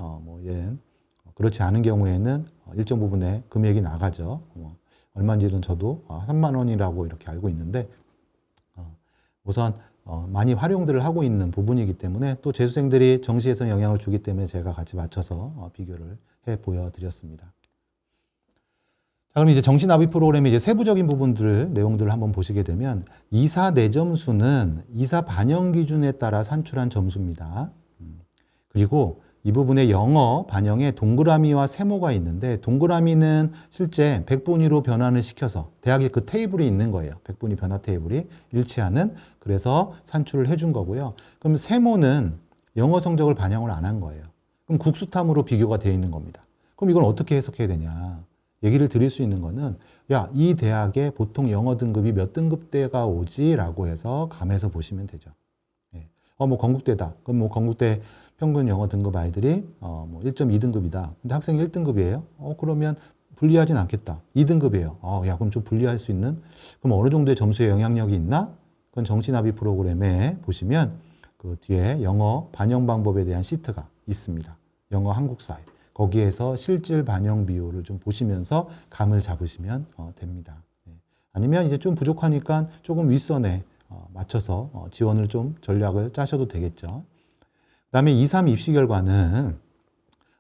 그렇지 않은 경우에는 일정 부분의 금액이 나가죠. 얼마인지는 저도 3만 원이라고 이렇게 알고 있는데 우선 많이 활용들을 하고 있는 부분이기 때문에 또 재수생들이 정시에서 영향을 주기 때문에 제가 같이 맞춰서 비교를 해 보여드렸습니다. 자, 그럼 이제 정시 납입 프로그램의 이제 세부적인 부분들, 내용들을 한번 보시게 되면 이사 내점수는 이사 반영 기준에 따라 산출한 점수입니다. 그리고 이 부분에 영어 반영에 동그라미와 세모가 있는데 동그라미는 실제 백분위로 변환을 시켜서 대학에 그 테이블이 있는 거예요. 백분위 변화 테이블이 일치하는, 그래서 산출을 해준 거고요. 그럼 세모는 영어 성적을 반영을 안 한 거예요. 그럼 국수탐으로 비교가 되어 있는 겁니다. 그럼 이걸 어떻게 해석해야 되냐? 얘기를 드릴 수 있는 거는 야, 이 대학에 보통 영어 등급이 몇 등급대가 오지라고 해서 감해서 보시면 되죠. 예. 뭐 건국대다. 그럼 뭐 건국대 평균 영어 등급 아이들이 뭐 1.2등급이다. 근데 학생이 1등급이에요. 그러면 불리하진 않겠다. 2등급이에요. 야, 그럼 좀 불리할 수 있는? 그럼 어느 정도의 점수에 영향력이 있나? 그건 정시나비 프로그램에 보시면 그 뒤에 영어 반영 방법에 대한 시트가 있습니다. 영어 한국사에. 거기에서 실질 반영 비율을 좀 보시면서 감을 잡으시면 됩니다. 네. 아니면 이제 좀 부족하니까 조금 윗선에 맞춰서 지원을 좀 전략을 짜셔도 되겠죠. 그 다음에 2, 3 입시 결과는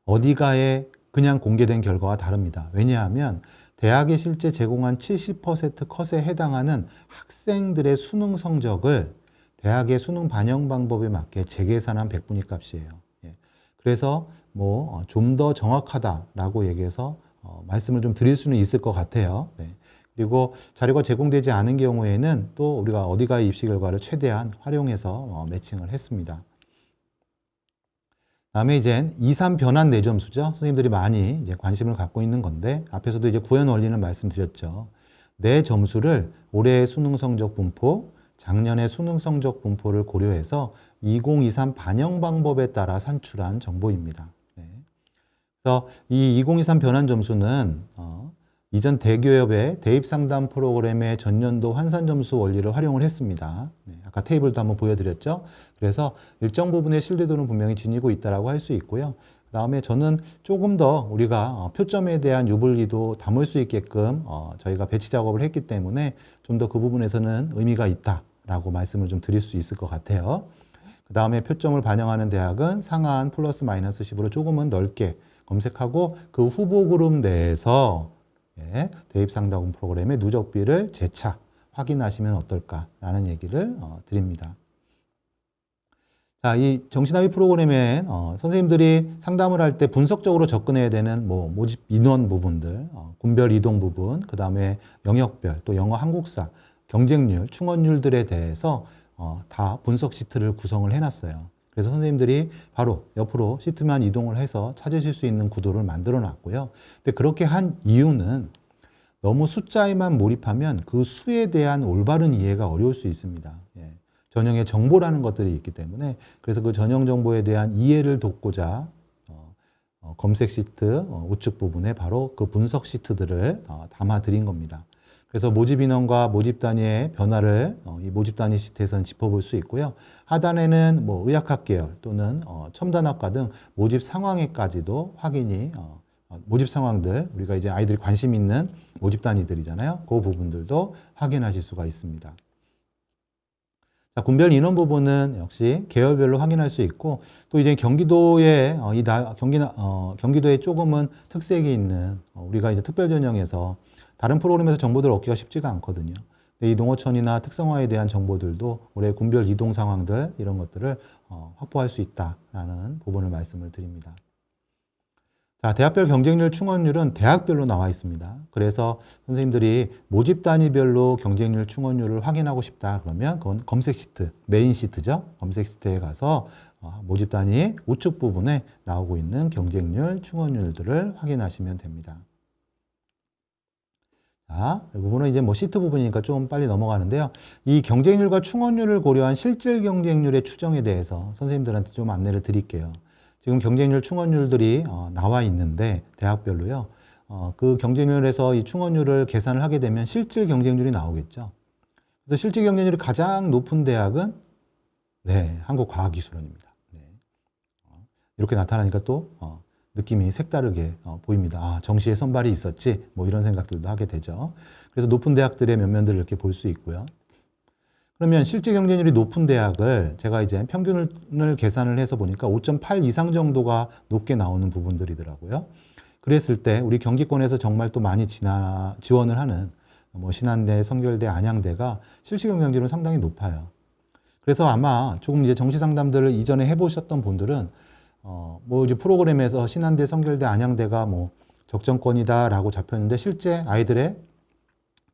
어디가에 그냥 공개된 결과와 다릅니다. 왜냐하면 대학에 실제 제공한 70% 컷에 해당하는 학생들의 수능 성적을 대학의 수능 반영 방법에 맞게 재계산한 백분위 값이에요. 예. 그래서 뭐 좀 더 정확하다라고 얘기해서 말씀을 좀 드릴 수는 있을 것 같아요. 네. 그리고 자료가 제공되지 않은 경우에는 또 우리가 어디가의 입시 결과를 최대한 활용해서 매칭을 했습니다. 다음에 이제 2, 3 변환 내점수죠. 선생님들이 많이 이제 관심을 갖고 있는 건데 앞에서도 이제 구현 원리는 말씀드렸죠. 내 점수를 올해의 수능 성적 분포, 작년의 수능 성적 분포를 고려해서 2023 반영 방법에 따라 산출한 정보입니다. 네. 그래서 이 2023 변환 점수는 이전 대기업의 대입 상담 프로그램의 전년도 환산 점수 원리를 활용을 했습니다. 네, 아까 테이블도 한번 보여드렸죠. 그래서 일정 부분의 신뢰도는 분명히 지니고 있다라고 할 수 있고요. 그다음에 저는 조금 더 우리가 표점에 대한 유불리도 담을 수 있게끔 저희가 배치 작업을 했기 때문에 좀 더 그 부분에서는 의미가 있다라고 말씀을 좀 드릴 수 있을 것 같아요. 그 다음에 표점을 반영하는 대학은 상한 플러스 마이너스 10으로 조금은 넓게 검색하고 그 후보 그룹 내에서 대입상담 프로그램의 누적비를 재차 확인하시면 어떨까라는 얘기를 드립니다. 자, 이 정시나비 프로그램에 선생님들이 상담을 할 때 분석적으로 접근해야 되는 뭐 모집 인원 부분들, 군별 이동 부분, 그 다음에 영역별, 또 영어 한국사, 경쟁률, 충원률들에 대해서 다 분석 시트를 구성을 해놨어요. 그래서 선생님들이 바로 옆으로 시트만 이동을 해서 찾으실 수 있는 구도를 만들어 놨고요. 근데 그렇게 한 이유는 너무 숫자에만 몰입하면 그 수에 대한 올바른 이해가 어려울 수 있습니다. 예. 전형의 정보라는 것들이 있기 때문에 그래서 그 전형 정보에 대한 이해를 돕고자 검색 시트 우측 부분에 바로 그 분석 시트들을 담아 드린 겁니다. 그래서 모집 인원과 모집 단위의 변화를 이 모집 단위 시트에서는 짚어볼 수 있고요. 하단에는 뭐 의학학 계열 또는 첨단학과 등 모집 상황에까지도 확인이 모집 상황들 우리가 이제 아이들이 관심 있는 모집 단위들이잖아요. 그 부분들도 확인하실 수가 있습니다. 자, 군별 인원 부분은 역시 계열별로 확인할 수 있고 또 이제 경기도에 경기도에 조금은 특색이 있는 우리가 이제 특별 전형에서 다른 프로그램에서 정보들을 얻기가 쉽지가 않거든요. 근데 이 농어촌이나 특성화에 대한 정보들도 올해 군별 이동 상황들 이런 것들을 확보할 수 있다라는 부분을 말씀을 드립니다. 자, 대학별 경쟁률 충원율은 대학별로 나와 있습니다. 그래서 선생님들이 모집 단위별로 경쟁률 충원율을 확인하고 싶다 그러면 그건 검색 시트, 메인 시트죠. 검색 시트에 가서 모집 단위 우측 부분에 나오고 있는 경쟁률 충원율들을 확인하시면 됩니다. 자, 이 부분은 이제 뭐 시트 부분이니까 좀 빨리 넘어가는데요. 이 경쟁률과 충원률을 고려한 실질 경쟁률의 추정에 대해서 선생님들한테 좀 안내를 드릴게요. 지금 경쟁률, 충원률들이 나와 있는데 대학별로요. 그 경쟁률에서 이 충원률을 계산을 하게 되면 실질 경쟁률이 나오겠죠. 그래서 실질 경쟁률이 가장 높은 대학은 네, 한국과학기술원입니다. 네. 이렇게 나타나니까 또 느낌이 색다르게 보입니다. 아, 정시에 선발이 있었지? 뭐 이런 생각들도 하게 되죠. 그래서 높은 대학들의 면면들을 이렇게 볼 수 있고요. 그러면 실제 경쟁률이 높은 대학을 제가 이제 평균을 계산을 해서 보니까 5.8 이상 정도가 높게 나오는 부분들이더라고요. 그랬을 때 우리 경기권에서 정말 또 많이 지원을 하는 뭐 신한대, 성결대, 안양대가 실시 경쟁률은 상당히 높아요. 그래서 아마 조금 이제 정시 상담들을 이전에 해보셨던 분들은 뭐 이제 프로그램에서 신한대, 성결대, 안양대가 뭐 적정권이다라고 잡혔는데 실제 아이들의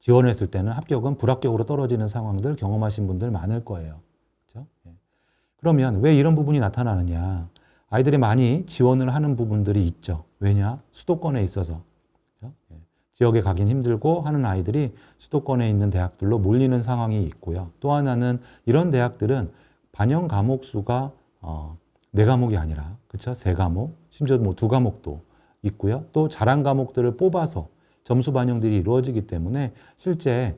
지원을 했을 때는 합격은 불합격으로 떨어지는 상황들 경험하신 분들 많을 거예요. 그렇죠? 예. 그러면 왜 이런 부분이 나타나느냐? 아이들이 많이 지원을 하는 부분들이 있죠. 왜냐? 수도권에 있어서. 그렇죠? 예. 지역에 가긴 힘들고 하는 아이들이 수도권에 있는 대학들로 몰리는 상황이 있고요. 또 하나는 이런 대학들은 반영 과목 수가 4과목이 아니라 그쵸? 3과목, 심지어 뭐 2과목도 있고요. 또 잘한 과목들을 뽑아서 점수 반영들이 이루어지기 때문에 실제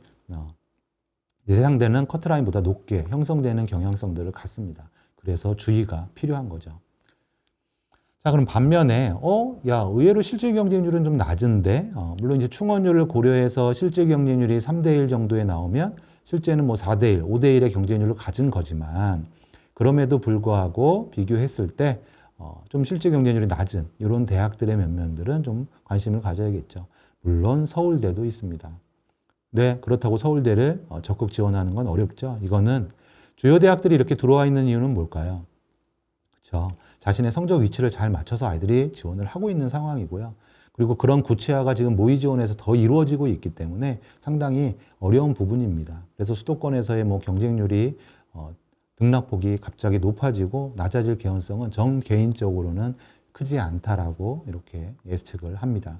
예상되는 커트라인보다 높게 형성되는 경향성들을 갖습니다. 그래서 주의가 필요한 거죠. 자, 그럼 반면에, 야, 의외로 실질 경쟁률은 좀 낮은데, 물론 이제 충원율을 고려해서 실질 경쟁률이 3대1 정도에 나오면 실제는 뭐 4대1, 5대1의 경쟁률을 가진 거지만, 그럼에도 불구하고 비교했을 때, 좀 실질 경쟁률이 낮은 이런 대학들의 면면들은 좀 관심을 가져야겠죠. 물론 서울대도 있습니다. 네, 그렇다고 서울대를 적극 지원하는 건 어렵죠. 이거는 주요 대학들이 이렇게 들어와 있는 이유는 뭘까요? 그렇죠. 자신의 성적 위치를 잘 맞춰서 아이들이 지원을 하고 있는 상황이고요. 그리고 그런 구체화가 지금 모의 지원에서 더 이루어지고 있기 때문에 상당히 어려운 부분입니다. 그래서 수도권에서의 뭐 경쟁률이 등락폭이 갑자기 높아지고 낮아질 개연성은 전 개인적으로는 크지 않다라고 이렇게 예측을 합니다.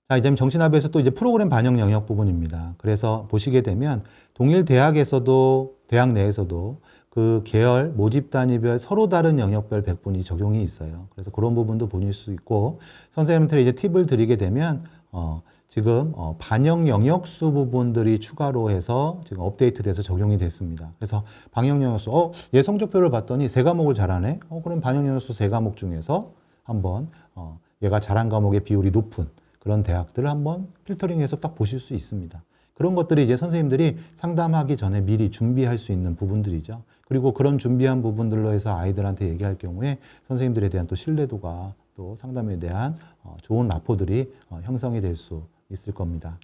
자, 이제 정신합에서 또 이제 프로그램 반영 영역 부분입니다. 그래서 보시게 되면 동일 대학에서도 대학 내에서도 그 계열, 모집 단위별 서로 다른 영역별 백분위 적용이 있어요. 그래서 그런 부분도 보실 수 있고 선생님한테 이제 팁을 드리게 되면 지금 반영 영역수 부분들이 추가로 해서 지금 업데이트돼서 적용이 됐습니다. 그래서 반영 영역수, 얘 성적표를 봤더니 3과목을 잘하네. 그럼 반영 영역수 3과목 중에서 한번 얘가 잘한 과목의 비율이 높은 그런 대학들을 한번 필터링해서 딱 보실 수 있습니다. 그런 것들이 이제 선생님들이 상담하기 전에 미리 준비할 수 있는 부분들이죠. 그리고 그런 준비한 부분들로 해서 아이들한테 얘기할 경우에 선생님들에 대한 또 신뢰도가 또 상담에 대한 좋은 라포들이 형성이 될 수 있을 겁니다.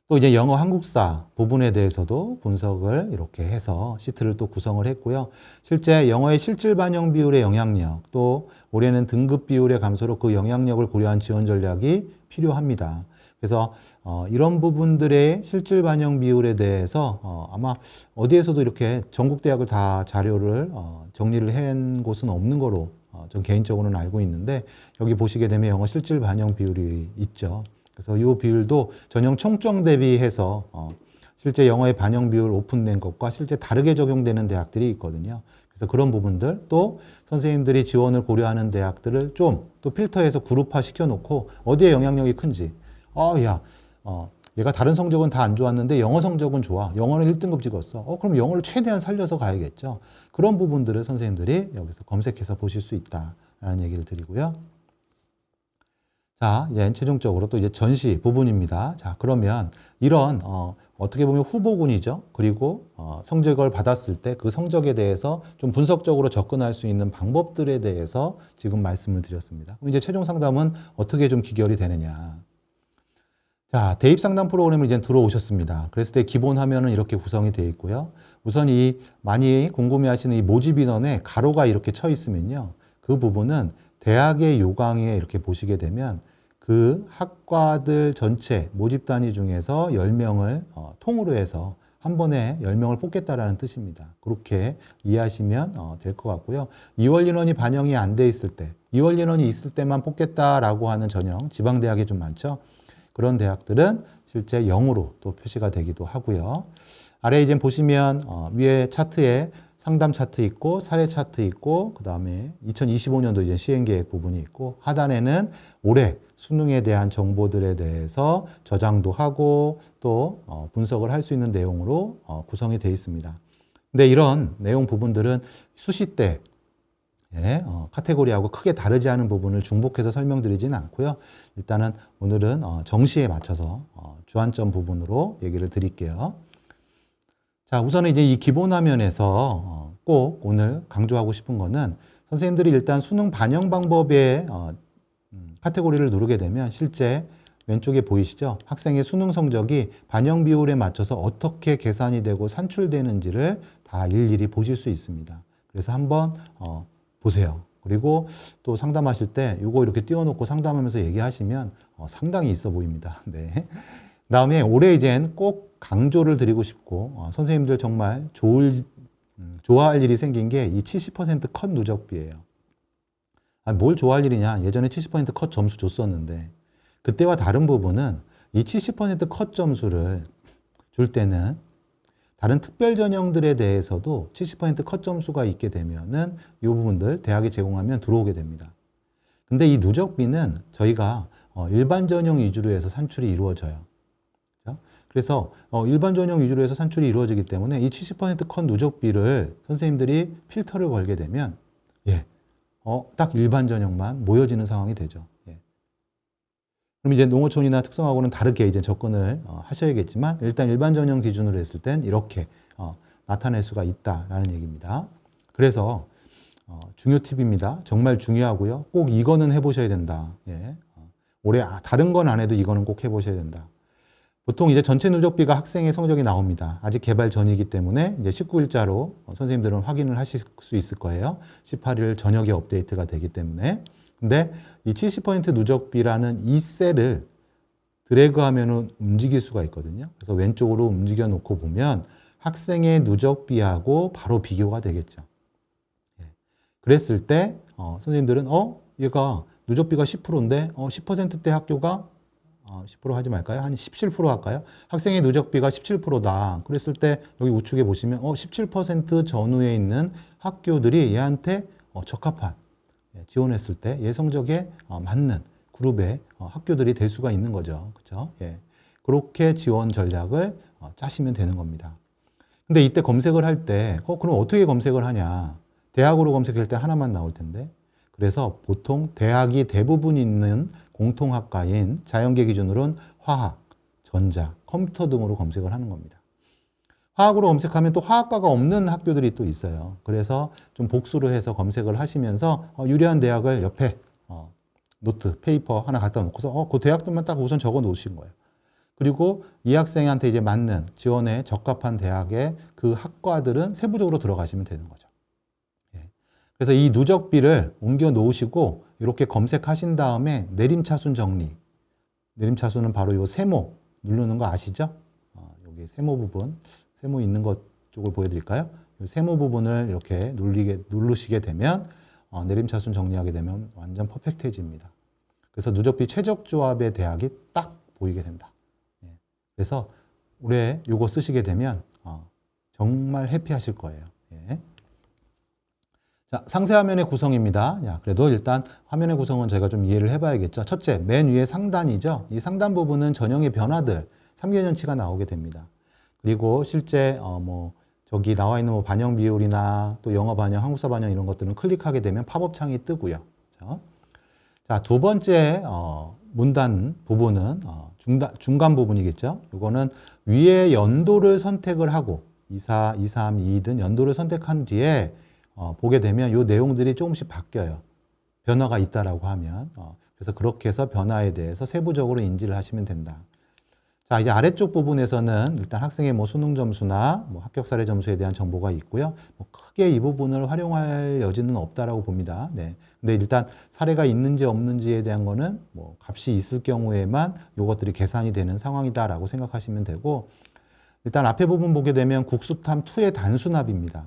또 이제 영어 한국사 부분에 대해서도 분석을 이렇게 해서 시트를 또 구성을 했고요. 실제 영어의 실질 반영 비율의 영향력, 또 올해는 등급 비율의 감소로 그 영향력을 고려한 지원 전략이 필요합니다. 그래서 이런 부분들의 실질 반영 비율에 대해서 아마 어디에서도 이렇게 전국 대학을 다 자료를 정리를 한 곳은 없는 거로 전 개인적으로는 알고 있는데 여기 보시게 되면 영어 실질 반영 비율이 있죠. 그래서 이 비율도 전형 총점 대비해서 실제 영어의 반영 비율 오픈된 것과 실제 다르게 적용되는 대학들이 있거든요. 그래서 그런 부분들 또 선생님들이 지원을 고려하는 대학들을 좀 또 필터해서 그룹화 시켜놓고 어디에 영향력이 큰지 얘가 다른 성적은 다 안 좋았는데 영어 성적은 좋아. 영어는 1등급 찍었어. 그럼 영어를 최대한 살려서 가야겠죠. 그런 부분들을 선생님들이 여기서 검색해서 보실 수 있다라는 얘기를 드리고요. 자, 이제 최종적으로 또 이제 전시 부분입니다. 자, 그러면 이런 어떻게 보면 후보군이죠. 그리고 성적을 받았을 때 그 성적에 대해서 좀 분석적으로 접근할 수 있는 방법들에 대해서 지금 말씀을 드렸습니다. 그럼 이제 최종 상담은 어떻게 좀 기결이 되느냐. 자, 대입 상담 프로그램을 이제 들어오셨습니다. 그랬을 때 기본 화면은 이렇게 구성이 되어 있고요. 우선 이 많이 궁금해 하시는 이 모집 인원에 가로가 이렇게 쳐 있으면요. 그 부분은 대학의 요강에 이렇게 보시게 되면 그 학과들 전체 모집 단위 중에서 10명을 통으로 해서 한 번에 10명을 뽑겠다라는 뜻입니다. 그렇게 이해하시면 될 것 같고요. 2월 인원이 반영이 안 돼 있을 때, 2월 인원이 있을 때만 뽑겠다라고 하는 전형, 지방대학이 좀 많죠. 그런 대학들은 실제 0으로 또 표시가 되기도 하고요. 아래 이제 보시면 위에 차트에 상담 차트 있고 사례 차트 있고 그 다음에 2025년도 이제 시행계획 부분이 있고 하단에는 올해 수능에 대한 정보들에 대해서 저장도 하고 또 분석을 할 수 있는 내용으로 구성이 되어 있습니다. 근데 이런 내용 부분들은 수시 때 카테고리하고 크게 다르지 않은 부분을 중복해서 설명드리지는 않고요. 일단은 오늘은 정시에 맞춰서 주안점 부분으로 얘기를 드릴게요. 자, 우선은 이제 이 기본 화면에서 꼭 오늘 강조하고 싶은 거는 선생님들이 일단 수능 반영 방법에 카테고리를 누르게 되면 실제 왼쪽에 보이시죠? 학생의 수능 성적이 반영 비율에 맞춰서 어떻게 계산이 되고 산출되는지를 다 일일이 보실 수 있습니다. 그래서 한번 보세요. 그리고 또 상담하실 때 이거 이렇게 띄워놓고 상담하면서 얘기하시면 상당히 있어 보입니다. 네. 다음에 올해 이젠 꼭 강조를 드리고 싶고 선생님들 정말 좋아할 일이 생긴 게 이 70% 컷 누적비예요. 뭘 좋아할 일이냐. 예전에 70% 컷 점수 줬었는데 그때와 다른 부분은 이 70%컷 점수를 줄 때는 다른 특별 전형들에 대해서도 70%컷 점수가 있게 되면은 이 부분들 대학이 제공하면 들어오게 됩니다. 근데 이 누적비는 저희가 일반 전형 위주로 해서 산출이 이루어져요. 그렇죠? 그래서 일반 전형 위주로 해서 산출이 이루어지기 때문에 이 70%컷 누적비를 선생님들이 필터를 걸게 되면 예, 딱 일반 전형만 모여지는 상황이 되죠. 예. 그럼 이제 농어촌이나 특성화고는 다르게 이제 접근을 하셔야겠지만 일단 일반 전형 기준으로 했을 땐 이렇게 나타낼 수가 있다라는 얘기입니다. 그래서 중요 팁입니다. 정말 중요하고요. 꼭 이거는 해보셔야 된다. 예. 올해 다른 건 안 해도 이거는 꼭 해보셔야 된다. 보통 이제 전체 누적비가 학생의 성적이 나옵니다. 아직 개발 전이기 때문에 이제 19일자로 선생님들은 확인을 하실 수 있을 거예요. 18일 저녁에 업데이트가 되기 때문에. 근데 이 70% 누적비라는 이 셀을 드래그하면 움직일 수가 있거든요. 그래서 왼쪽으로 움직여 놓고 보면 학생의 누적비하고 바로 비교가 되겠죠. 그랬을 때 선생님들은 얘가 누적비가 10%인데 10%대 학교가 10% 하지 말까요? 한 17% 할까요? 학생의 누적비가 17%다. 그랬을 때 여기 우측에 보시면 17% 전후에 있는 학교들이 얘한테 적합한 지원했을 때 얘 성적에 맞는 그룹의 학교들이 될 수가 있는 거죠. 그렇죠? 예. 그렇게 지원 전략을 짜시면 되는 겁니다. 근데 이때 검색을 할 때 그럼 어떻게 검색을 하냐? 대학으로 검색할 때 하나만 나올 텐데 그래서 보통 대학이 대부분 있는 공통학과인 자연계 기준으로는 화학, 전자, 컴퓨터 등으로 검색을 하는 겁니다. 화학으로 검색하면 또 화학과가 없는 학교들이 또 있어요. 그래서 좀 복수로 해서 검색을 하시면서 유리한 대학을 옆에 노트, 페이퍼 하나 갖다 놓고서 그 대학들만 딱 우선 적어 놓으신 거예요. 그리고 이 학생한테 이제 맞는 지원에 적합한 대학의 그 학과들은 세부적으로 들어가시면 되는 거죠. 그래서 이 누적비를 옮겨 놓으시고 이렇게 검색하신 다음에 내림차순 정리. 내림차순은 바로 이 세모 누르는 거 아시죠? 여기 세모 부분, 세모 있는 것 쪽을 보여드릴까요? 이 세모 부분을 이렇게 누르시게 되면 내림차순 정리하게 되면 완전 퍼펙트해집니다. 그래서 누적비 최적조합의 대학이 딱 보이게 된다. 그래서 올해 이거 쓰시게 되면 정말 해피하실 거예요. 예. 자, 상세 화면의 구성입니다. 야, 그래도 일단 화면의 구성은 저희가 좀 이해를 해봐야겠죠. 첫째, 맨 위에 상단이죠. 이 상단 부분은 전형의 변화들, 3개년치가 나오게 됩니다. 그리고 실제 저기 나와 있는 반영 비율이나 또 영어 반영, 한국사 반영 이런 것들은 클릭하게 되면 팝업 창이 뜨고요. 자, 두 번째 문단 부분은 중간 부분이겠죠. 이거는 위에 연도를 선택을 하고 24, 23, 22든 연도를 선택한 뒤에 보게 되면 이 내용들이 조금씩 바뀌어요. 변화가 있다라고 하면. 그래서 그렇게 해서 변화에 대해서 세부적으로 인지를 하시면 된다. 자, 이제 아래쪽 부분에서는 일단 학생의 수능 점수나 합격 사례 점수에 대한 정보가 있고요. 크게 이 부분을 활용할 여지는 없다라고 봅니다. 네. 근데 일단 사례가 있는지 없는지에 대한 거는 값이 있을 경우에만 이것들이 계산이 되는 상황이다라고 생각하시면 되고, 일단 앞에 부분 보게 되면 국수탐 2의 단순합입니다.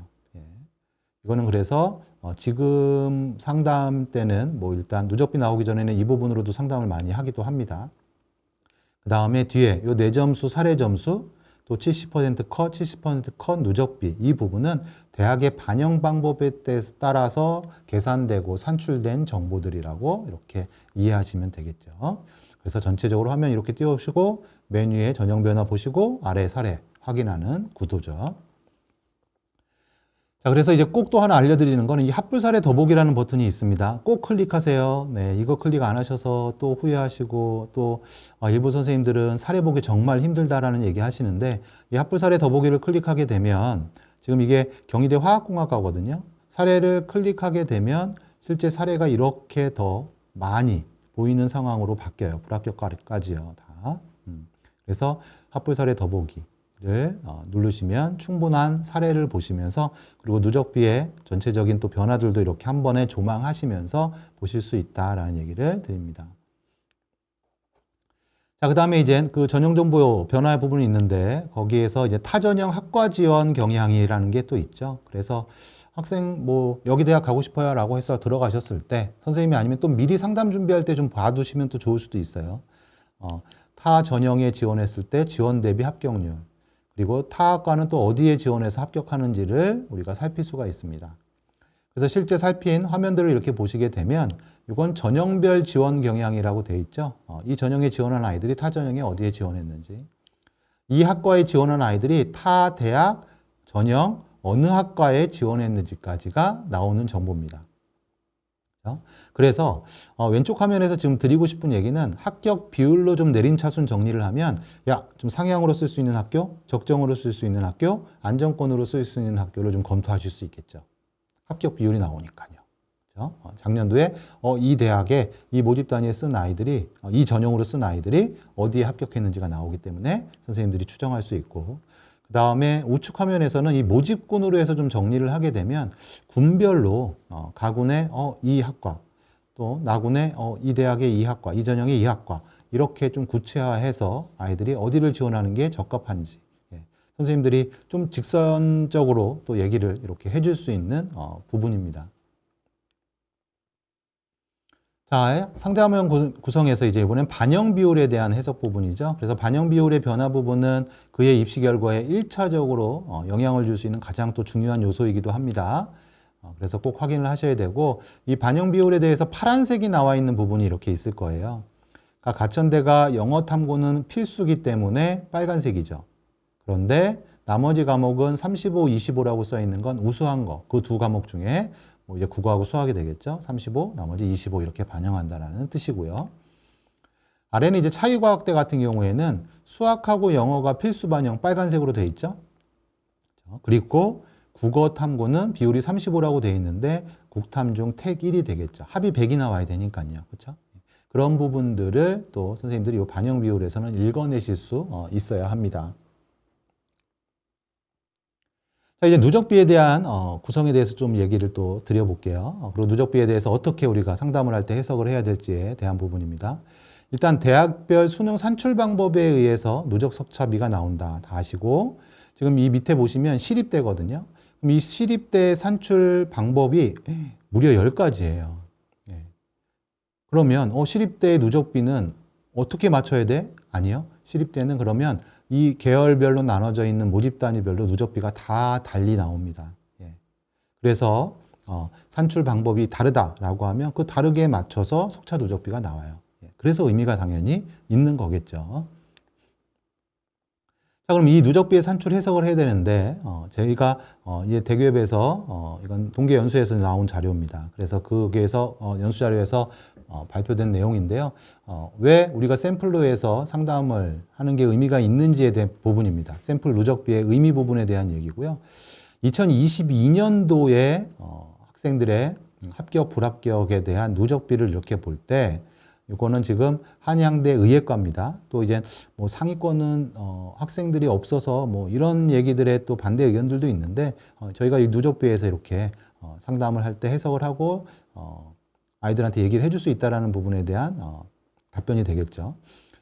이거는 그래서 지금 상담 때는 일단 누적비 나오기 전에는 이 부분으로도 상담을 많이 하기도 합니다. 그 다음에 뒤에 요 내점수, 사례 점수, 또 70% 컷, 70% 컷 누적비 이 부분은 대학의 반영 방법에 따라서 계산되고 산출된 정보들이라고 이렇게 이해하시면 되겠죠. 그래서 전체적으로 화면 이렇게 띄우시고 맨 위에 전형 변화 보시고 아래 사례 확인하는 구도죠. 자, 그래서 이제 꼭 또 하나 알려드리는 거는 이 합불 사례 더보기라는 버튼이 있습니다. 꼭 클릭하세요. 네, 이거 클릭 안 하셔서 또 후회하시고 또 일부 선생님들은 사례 보기 정말 힘들다라는 얘기 하시는데 이 합불 사례 더보기를 클릭하게 되면 지금 이게 경희대 화학공학과거든요. 사례를 클릭하게 되면 실제 사례가 이렇게 더 많이 보이는 상황으로 바뀌어요. 불합격까지요. 다. 그래서 합불 사례 더보기 를 누르시면 충분한 사례를 보시면서 그리고 누적비의 전체적인 또 변화들도 이렇게 한 번에 조망하시면서 보실 수 있다라는 얘기를 드립니다. 자, 그 다음에 이제 그 전형정보 변화의 부분이 있는데 거기에서 이제 타전형 학과 지원 경향이라는 게 또 있죠. 그래서 학생 뭐 여기 대학 가고 싶어요 라고 해서 들어가셨을 때 선생님이 아니면 또 미리 상담 준비할 때 좀 봐두시면 또 좋을 수도 있어요. 타 전형에 지원했을 때 지원 대비 합격률, 그리고 타 학과는 또 어디에 지원해서 합격하는지를 우리가 살필 수가 있습니다. 그래서 실제 살핀 화면들을 이렇게 보시게 되면 이건 전형별 지원 경향이라고 돼 있죠. 이 전형에 지원한 아이들이 타 전형에 어디에 지원했는지, 이 학과에 지원한 아이들이 타 대학 전형 어느 학과에 지원했는지까지가 나오는 정보입니다. 그래서 왼쪽 화면에서 지금 드리고 싶은 얘기는 합격 비율로 좀 내림차순 정리를 하면 좀 상향으로 쓸 수 있는 학교, 적정으로 쓸 수 있는 학교, 안정권으로 쓸 수 있는 학교를 좀 검토하실 수 있겠죠. 합격 비율이 나오니까요. 그렇죠? 작년도에 이 대학에 이 모집 단위에 쓴 아이들이 이 전형으로 쓴 아이들이 어디에 합격했는지가 나오기 때문에 선생님들이 추정할 수 있고, 그 다음에 우측 화면에서는 이 모집군으로 해서 좀 정리를 하게 되면 군별로 가군의 이 학과, 또 나군의 이 대학의 이 학과, 이 전형의 이 학과, 이렇게 좀 구체화해서 아이들이 어디를 지원하는 게 적합한지 선생님들이 좀 직선적으로 또 얘기를 이렇게 해줄 수 있는 부분입니다. 자, 상대화면 구성에서 이제 이번엔 반영 비율에 대한 해석 부분이죠. 그래서 반영 비율의 변화 부분은 그의 입시 결과에 1차적으로 영향을 줄 수 있는 가장 또 중요한 요소이기도 합니다. 그래서 꼭 확인을 하셔야 되고, 이 반영 비율에 대해서 파란색이 나와 있는 부분이 이렇게 있을 거예요. 그러니까 가천대가 영어 탐구는 필수기 때문에 빨간색이죠. 그런데 나머지 과목은 35, 25라고 써 있는 건 우수한 거, 그 두 과목 중에 뭐 이제 국어하고 수학이 되겠죠. 35, 나머지 25 이렇게 반영한다라는 뜻이고요. 아래는 이제 차이과학대 같은 경우에는 수학하고 영어가 필수 반영 빨간색으로 돼 있죠. 그리고 국어 탐구는 비율이 35라고 돼 있는데 국탐 중 택 1이 되겠죠. 합이 100이 나와야 되니까요. 그렇죠? 그런 부분들을 또 선생님들이 이 반영 비율에서는 읽어내실 수 있어야 합니다. 자, 이제 누적비에 대한 구성에 대해서 좀 얘기를 또 드려볼게요. 그리고 누적비에 대해서 어떻게 우리가 상담을 할 때 해석을 해야 될지에 대한 부분입니다. 일단 대학별 수능 산출 방법에 의해서 누적 석차비가 나온다. 다 아시고, 지금 이 밑에 보시면 시립대거든요. 그럼 이 시립대 산출 방법이 무려 10가지예요. 그러면 시립대의 누적비는 어떻게 맞춰야 돼? 아니요. 시립대는 그러면 이 계열별로 나눠져 있는 모집 단위별로 누적비가 다 달리 나옵니다. 그래서 산출 방법이 다르다라고 하면 그 다르게 맞춰서 석차 누적비가 나와요. 그래서 의미가 당연히 있는 거겠죠. 자, 그럼 이 누적비의 산출 해석을 해야 되는데 저희가 이 대교협에서 이건 동계연수에서 나온 자료입니다. 그래서 거기에서 연수 자료에서 발표된 내용인데요. 왜 우리가 샘플로 해서 상담을 하는 게 의미가 있는지에 대한 부분입니다. 샘플 누적비의 의미 부분에 대한 얘기고요. 2022년도에 학생들의 합격, 불합격에 대한 누적비를 이렇게 볼 때 이거는 지금 한양대 의예과입니다. 또 이제 뭐 상위권은 학생들이 없어서 뭐 이런 얘기들의 또 반대 의견들도 있는데 저희가 이 누적비에서 이렇게 상담을 할 때 해석을 하고 아이들한테 얘기를 해줄 수 있다는 부분에 대한 답변이 되겠죠.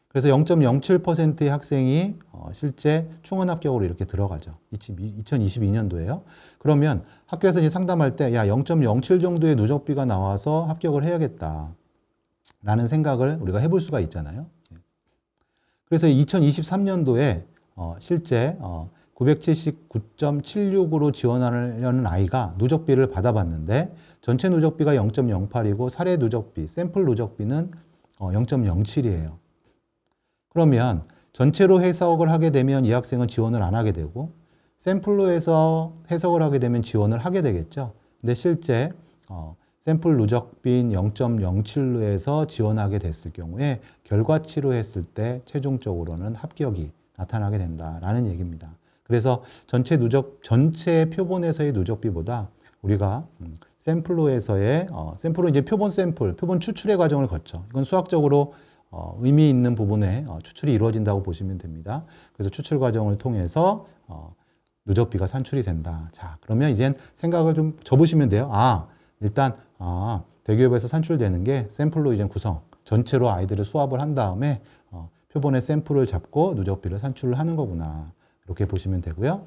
그래서 0.07%의 학생이 실제 충원 합격으로 이렇게 들어가죠. 2022년도에요. 그러면 학교에서 이제 상담할 때 0.07 정도의 누적비가 나와서 합격을 해야겠다 라는 생각을 우리가 해볼 수가 있잖아요. 그래서 2023년도에 실제 979.76으로 지원하려는 아이가 누적비를 받아봤는데 전체 누적비가 0.08이고 사례 누적비, 샘플 누적비는 0.07이에요. 그러면 전체로 해석을 하게 되면 이 학생은 지원을 안 하게 되고 샘플로 해서 해석을 하게 되면 지원을 하게 되겠죠. 근데 실제 샘플 누적비인 0.07로 해서 지원하게 됐을 경우에 결과치로 했을 때 최종적으로는 합격이 나타나게 된다라는 얘기입니다. 그래서 전체 표본에서의 누적비보다 우리가 샘플로에서의 샘플은 이제 표본 추출의 과정을 거쳐. 이건 수학적으로 의미 있는 부분에 추출이 이루어진다고 보시면 됩니다. 그래서 추출 과정을 통해서 누적비가 산출이 된다. 자, 그러면 이젠 생각을 좀 접으시면 돼요. 일단 대기업에서 산출되는 게 샘플로 이제 구성, 전체로 아이들을 수합을 한 다음에 표본의 샘플을 잡고 누적비를 산출을 하는 거구나. 이렇게 보시면 되고요.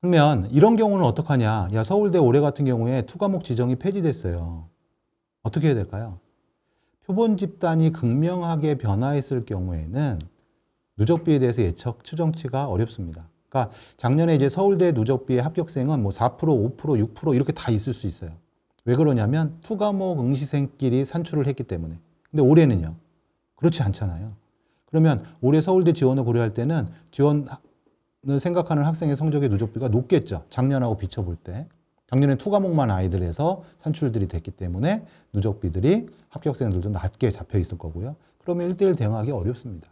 그러면 이런 경우는 어떡하냐? 야, 서울대 올해 같은 경우에 투과목 지정이 폐지됐어요. 어떻게 해야 될까요? 표본 집단이 극명하게 변화했을 경우에는 누적비에 대해서 예측 추정치가 어렵습니다. 그러니까 작년에 이제 서울대 누적비의 합격생은 뭐 4%, 5%, 6% 이렇게 다 있을 수 있어요. 왜 그러냐면 투과목 응시생끼리 산출을 했기 때문에. 근데 올해는요. 그렇지 않잖아요. 그러면 올해 서울대 지원을 고려할 때는 지원을 생각하는 학생의 성적의 누적비가 높겠죠. 작년하고 비춰볼 때. 작년에 투과목만 아이들에서 산출들이 됐기 때문에 누적비들이 합격생들도 낮게 잡혀 있을 거고요. 그러면 1대1 대응하기 어렵습니다.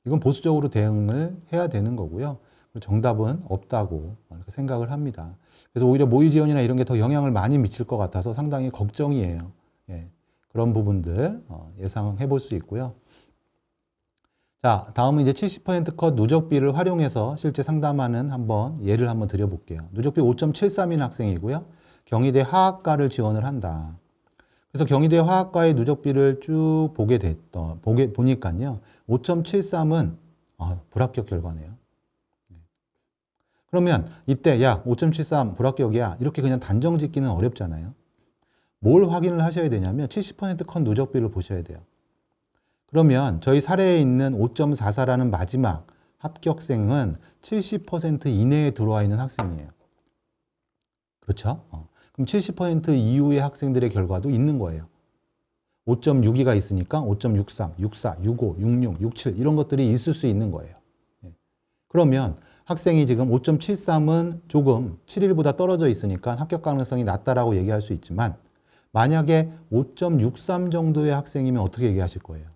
이건 보수적으로 대응을 해야 되는 거고요. 정답은 없다고 생각을 합니다. 그래서 오히려 모의 지원이나 이런 게 더 영향을 많이 미칠 것 같아서 상당히 걱정이에요. 예, 그런 부분들 예상해 볼 수 있고요. 자, 다음은 이제 70%컷 누적비를 활용해서 실제 상담하는 예를 한번 드려볼게요. 누적비 5.73인 학생이고요. 경희대 화학과를 지원을 한다. 그래서 경희대 화학과의 누적비를 쭉 보니까요. 5.73은 불합격 결과네요. 그러면 이때 야 5.73 불합격이야 이렇게 그냥 단정 짓기는 어렵잖아요. 뭘 확인을 하셔야 되냐면 70%컷 누적비를 보셔야 돼요. 그러면 저희 사례에 있는 5.44라는 마지막 합격생은 70% 이내에 들어와 있는 학생이에요. 그렇죠? 그럼 70% 이후의 학생들의 결과도 있는 거예요. 5.62가 있으니까 5.63, 64, 65, 66, 67 이런 것들이 있을 수 있는 거예요. 그러면 학생이 지금 5.73은 조금 7일보다 떨어져 있으니까 합격 가능성이 낮다라고 얘기할 수 있지만 만약에 5.63 정도의 학생이면 어떻게 얘기하실 거예요?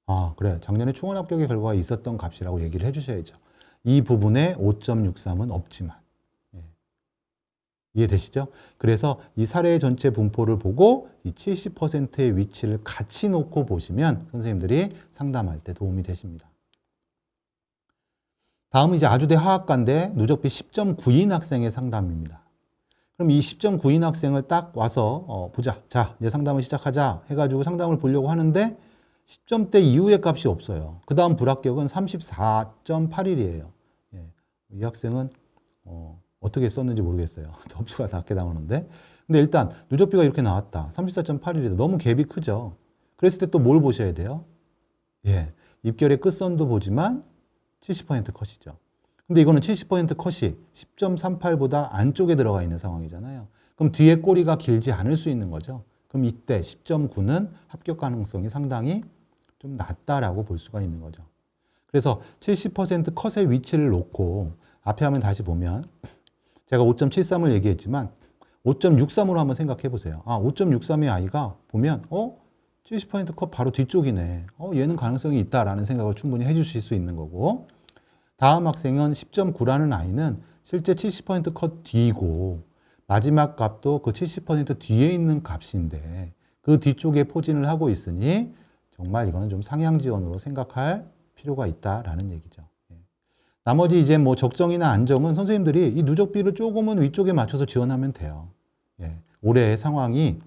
아, 그래. 작년에 충원 합격의 결과가 있었던 값이라고 얘기를 해주셔야죠. 이 부분에 5.63은 없지만. 이해되시죠? 그래서 이 사례 전체 분포를 보고 이 70%의 위치를 같이 놓고 보시면 선생님들이 상담할 때 도움이 되십니다. 다음은 이제 아주대 화학과인데 누적비 10.9인 학생의 상담입니다. 그럼 이 10.9인 학생을 딱 와서 보자. 자, 이제 상담을 시작하자 해가지고 상담을 보려고 하는데 10점대 이후의 값이 없어요. 그 다음 불합격은 34.81이에요. 이 학생은 어떻게 썼는지 모르겠어요. 점수가 낮게 나오는데. 근데 일단 누적비가 이렇게 나왔다. 34.81이다. 너무 갭이 크죠. 그랬을 때 또 뭘 보셔야 돼요? 예, 입결의 끝선도 보지만 70% 컷이죠. 근데 이거는 70% 컷이 10.38보다 안쪽에 들어가 있는 상황이잖아요. 그럼 뒤에 꼬리가 길지 않을 수 있는 거죠. 그럼 이때 10.9는 합격 가능성이 상당히 좀 낮다라고 볼 수가 있는 거죠. 그래서 70% 컷의 위치를 놓고 앞에 화면 다시 보면 제가 5.73을 얘기했지만 5.63으로 한번 생각해 보세요. 5.63의 아이가 보면 70%컷 바로 뒤쪽이네. 얘는 가능성이 있다라는 생각을 충분히 해 주실 수 있는 거고 다음 학생은 10.9라는 아이는 실제 70%컷 뒤이고 마지막 값도 그 70% 뒤에 있는 값인데 그 뒤쪽에 포진을 하고 있으니 정말 이거는 좀 상향 지원으로 생각할 필요가 있다라는 얘기죠. 나머지 이제 뭐 적정이나 안정은 선생님들이 이 누적비를 조금은 위쪽에 맞춰서 지원하면 돼요. 올해의 상황이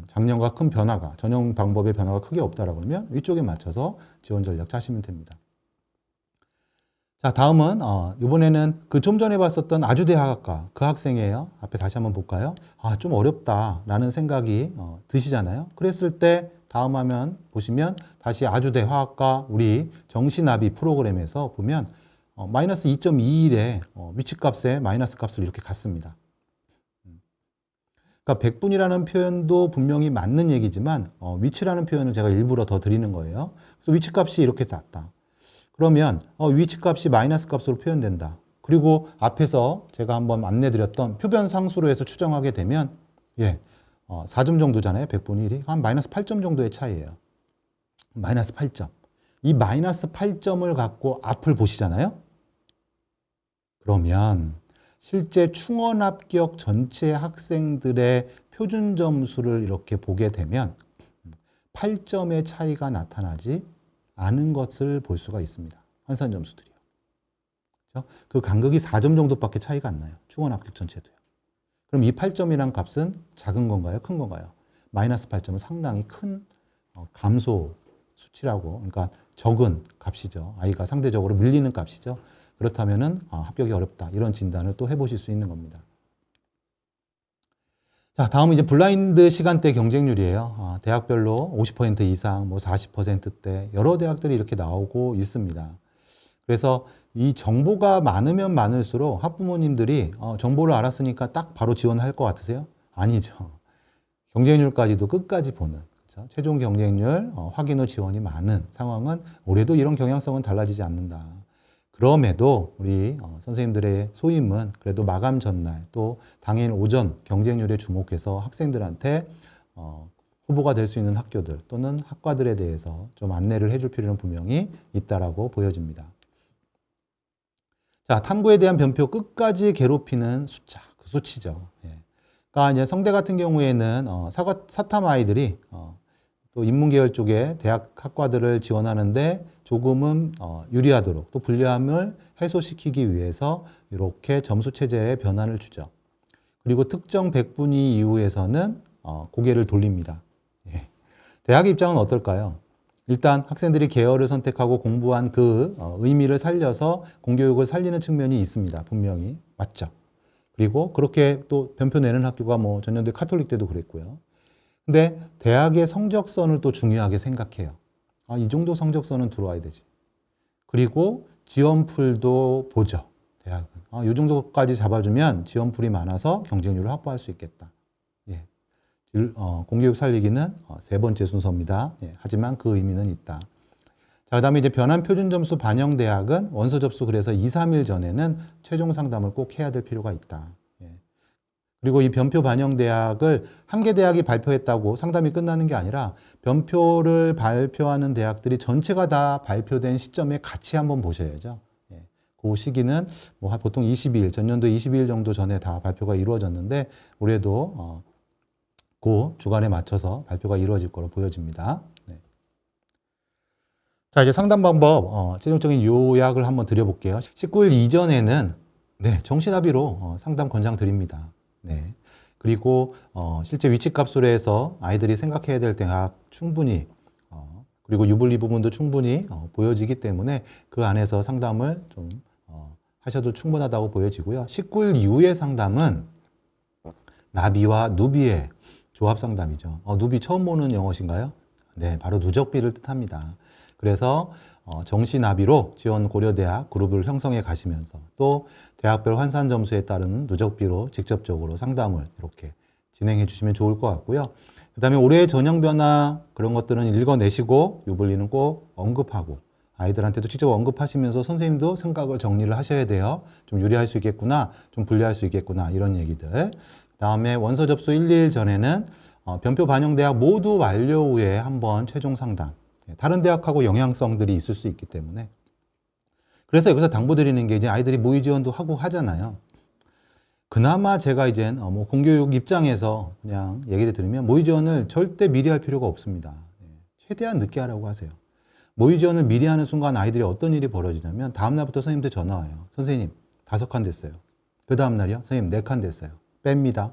작년과 큰 변화가, 전형 방법의 변화가 크게 없다라고 하면 위쪽에 맞춰서 지원 전략 짜시면 됩니다. 자, 다음은 이번에는 그 좀 전에 봤었던 아주대 화학과 그 학생이에요. 앞에 다시 한번 볼까요? 좀 어렵다라는 생각이 드시잖아요. 그랬을 때 다음 화면 보시면 다시 아주대 화학과 우리 정시나비 프로그램에서 보면 마이너스 2.21의 위치값에 마이너스 값을 이렇게 갖습니다. 그러니까 100분이라는 표현도 분명히 맞는 얘기지만 위치라는 표현을 제가 일부러 더 드리는 거예요. 그래서 위치값이 이렇게 낮다. 그러면 위치값이 마이너스 값으로 표현된다. 그리고 앞에서 제가 한번 안내드렸던 표변 상수로 해서 추정하게 되면 4점 정도잖아요. 100분의 1이. 한 마이너스 8점 정도의 차이예요. 마이너스 8점. 이 마이너스 8점을 갖고 앞을 보시잖아요. 그러면 실제 충원 합격 전체 학생들의 표준 점수를 이렇게 보게 되면 8점의 차이가 나타나지 않은 것을 볼 수가 있습니다. 환산 점수들이요. 그렇죠? 그 간극이 4점 정도밖에 차이가 안 나요. 충원 합격 전체도요. 그럼 이 8점이란 값은 작은 건가요? 큰 건가요? 마이너스 8점은 상당히 큰 감소 수치라고, 그러니까 적은 값이죠. 아이가 상대적으로 밀리는 값이죠. 그렇다면은 합격이 어렵다. 이런 진단을 또 해보실 수 있는 겁니다. 자, 다음은 이제 블라인드 시간대 경쟁률이에요. 대학별로 50% 이상, 뭐 40%대 여러 대학들이 이렇게 나오고 있습니다. 그래서 이 정보가 많으면 많을수록 학부모님들이 정보를 알았으니까 딱 바로 지원할 것 같으세요? 아니죠. 경쟁률까지도 끝까지 보는, 그렇죠? 최종 경쟁률 확인 후 지원이 많은 상황은 올해도 이런 경향성은 달라지지 않는다. 그럼에도 우리 선생님들의 소임은 그래도 마감 전날 또 당일 오전 경쟁률에 주목해서 학생들한테 후보가 될 수 있는 학교들 또는 학과들에 대해서 좀 안내를 해줄 필요는 분명히 있다라고 보여집니다. 자, 탐구에 대한 변표 끝까지 괴롭히는 숫자, 그 수치죠. 예. 그러니까 이제 성대 같은 경우에는 사탐 아이들이 또 인문계열 쪽에 대학 학과들을 지원하는데 조금은 유리하도록 또 불리함을 해소시키기 위해서 이렇게 점수 체제의 변화를 주죠. 그리고 특정 백분위 이후에서는 고개를 돌립니다. 예. 대학 입장은 어떨까요? 일단 학생들이 계열을 선택하고 공부한 그 의미를 살려서 공교육을 살리는 측면이 있습니다. 분명히. 맞죠? 그리고 그렇게 또 변표 내는 학교가 뭐 전년도에 카톨릭 때도 그랬고요. 근데 대학의 성적선을 또 중요하게 생각해요. 이 정도 성적선은 들어와야 되지. 그리고 지원풀도 보죠. 대학은. 이 정도까지 잡아주면 지원풀이 많아서 경쟁률을 확보할 수 있겠다. 예. 공교육 살리기는 세 번째 순서입니다. 예. 하지만 그 의미는 있다. 자, 그 다음에 이제 변환 표준 점수 반영 대학은 원서 접수 그래서 2, 3일 전에는 최종 상담을 꼭 해야 될 필요가 있다. 그리고 이 변표 반영 대학을 한 개 대학이 발표했다고 상담이 끝나는 게 아니라 변표를 발표하는 대학들이 전체가 다 발표된 시점에 같이 한번 보셔야죠. 예. 그 시기는 뭐 보통 22일, 전년도 22일 정도 전에 다 발표가 이루어졌는데 올해도 그 주간에 맞춰서 발표가 이루어질 거로 보여집니다. 네. 자, 이제 상담 방법 최종적인 요약을 한번 드려볼게요. 19일 이전에는 네, 정시납의로 상담 권장 드립니다. 네. 그리고 실제 위치값으로 해서 아이들이 생각해야 될 대학 충분히 그리고 유불리 부분도 충분히 보여지기 때문에 그 안에서 상담을 좀 하셔도 충분하다고 보여지고요. 19일 이후의 상담은 나비와 누비의 조합 상담이죠. 누비 처음 보는 용어신가요? 네, 바로 누적비를 뜻합니다. 그래서 정시나비로 지원 고려대학 그룹을 형성해 가시면서 또 대학별 환산 점수에 따른 누적비로 직접적으로 상담을 이렇게 진행해 주시면 좋을 것 같고요. 그 다음에 올해의 전형 변화 그런 것들은 읽어내시고 유불리는 꼭 언급하고 아이들한테도 직접 언급하시면서 선생님도 생각을 정리를 하셔야 돼요. 좀 유리할 수 있겠구나, 좀 불리할 수 있겠구나 이런 얘기들. 그 다음에 원서 접수 1, 2일 전에는 변표 반영 대학 모두 완료 후에 한번 최종 상담. 다른 대학하고 영향성들이 있을 수 있기 때문에 그래서 여기서 당부드리는 게 이제 아이들이 모의 지원도 하고 하잖아요. 그나마 제가 이제 뭐 공교육 입장에서 그냥 얘기를 드리면 모의 지원을 절대 미리 할 필요가 없습니다. 최대한 늦게 하라고 하세요. 모의 지원을 미리 하는 순간 아이들이 어떤 일이 벌어지냐면 다음날부터 선생님한테 전화 와요. 선생님 5칸 됐어요. 그 다음날이요? 선생님 4칸 됐어요. 뺍니다.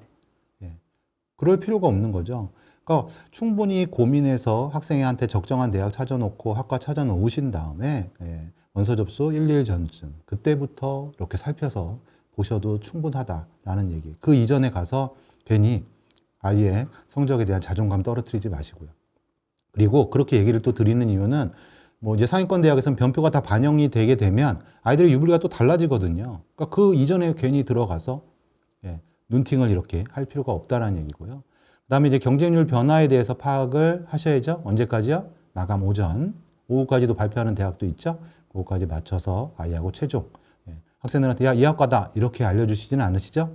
그럴 필요가 없는 거죠. 그러니까 충분히 고민해서 학생한테 적정한 대학 찾아놓고 학과 찾아놓으신 다음에 원서 접수 1, 2일 전쯤 그때부터 이렇게 살펴서 보셔도 충분하다라는 얘기. 그 이전에 가서 괜히 아이의 성적에 대한 자존감 떨어뜨리지 마시고요. 그리고 그렇게 얘기를 또 드리는 이유는 뭐 이제 상위권 대학에서는 변표가 다 반영이 되게 되면 아이들의 유불리가 또 달라지거든요. 그러니까 그 이전에 괜히 들어가서 눈팅을 이렇게 할 필요가 없다라는 얘기고요. 그 다음에 이제 경쟁률 변화에 대해서 파악을 하셔야죠. 언제까지요? 마감 오전. 오후까지도 발표하는 대학도 있죠. 그거까지 맞춰서 아이하고 최종. 학생들한테 야, 이 학과다. 이렇게 알려주시지는 않으시죠?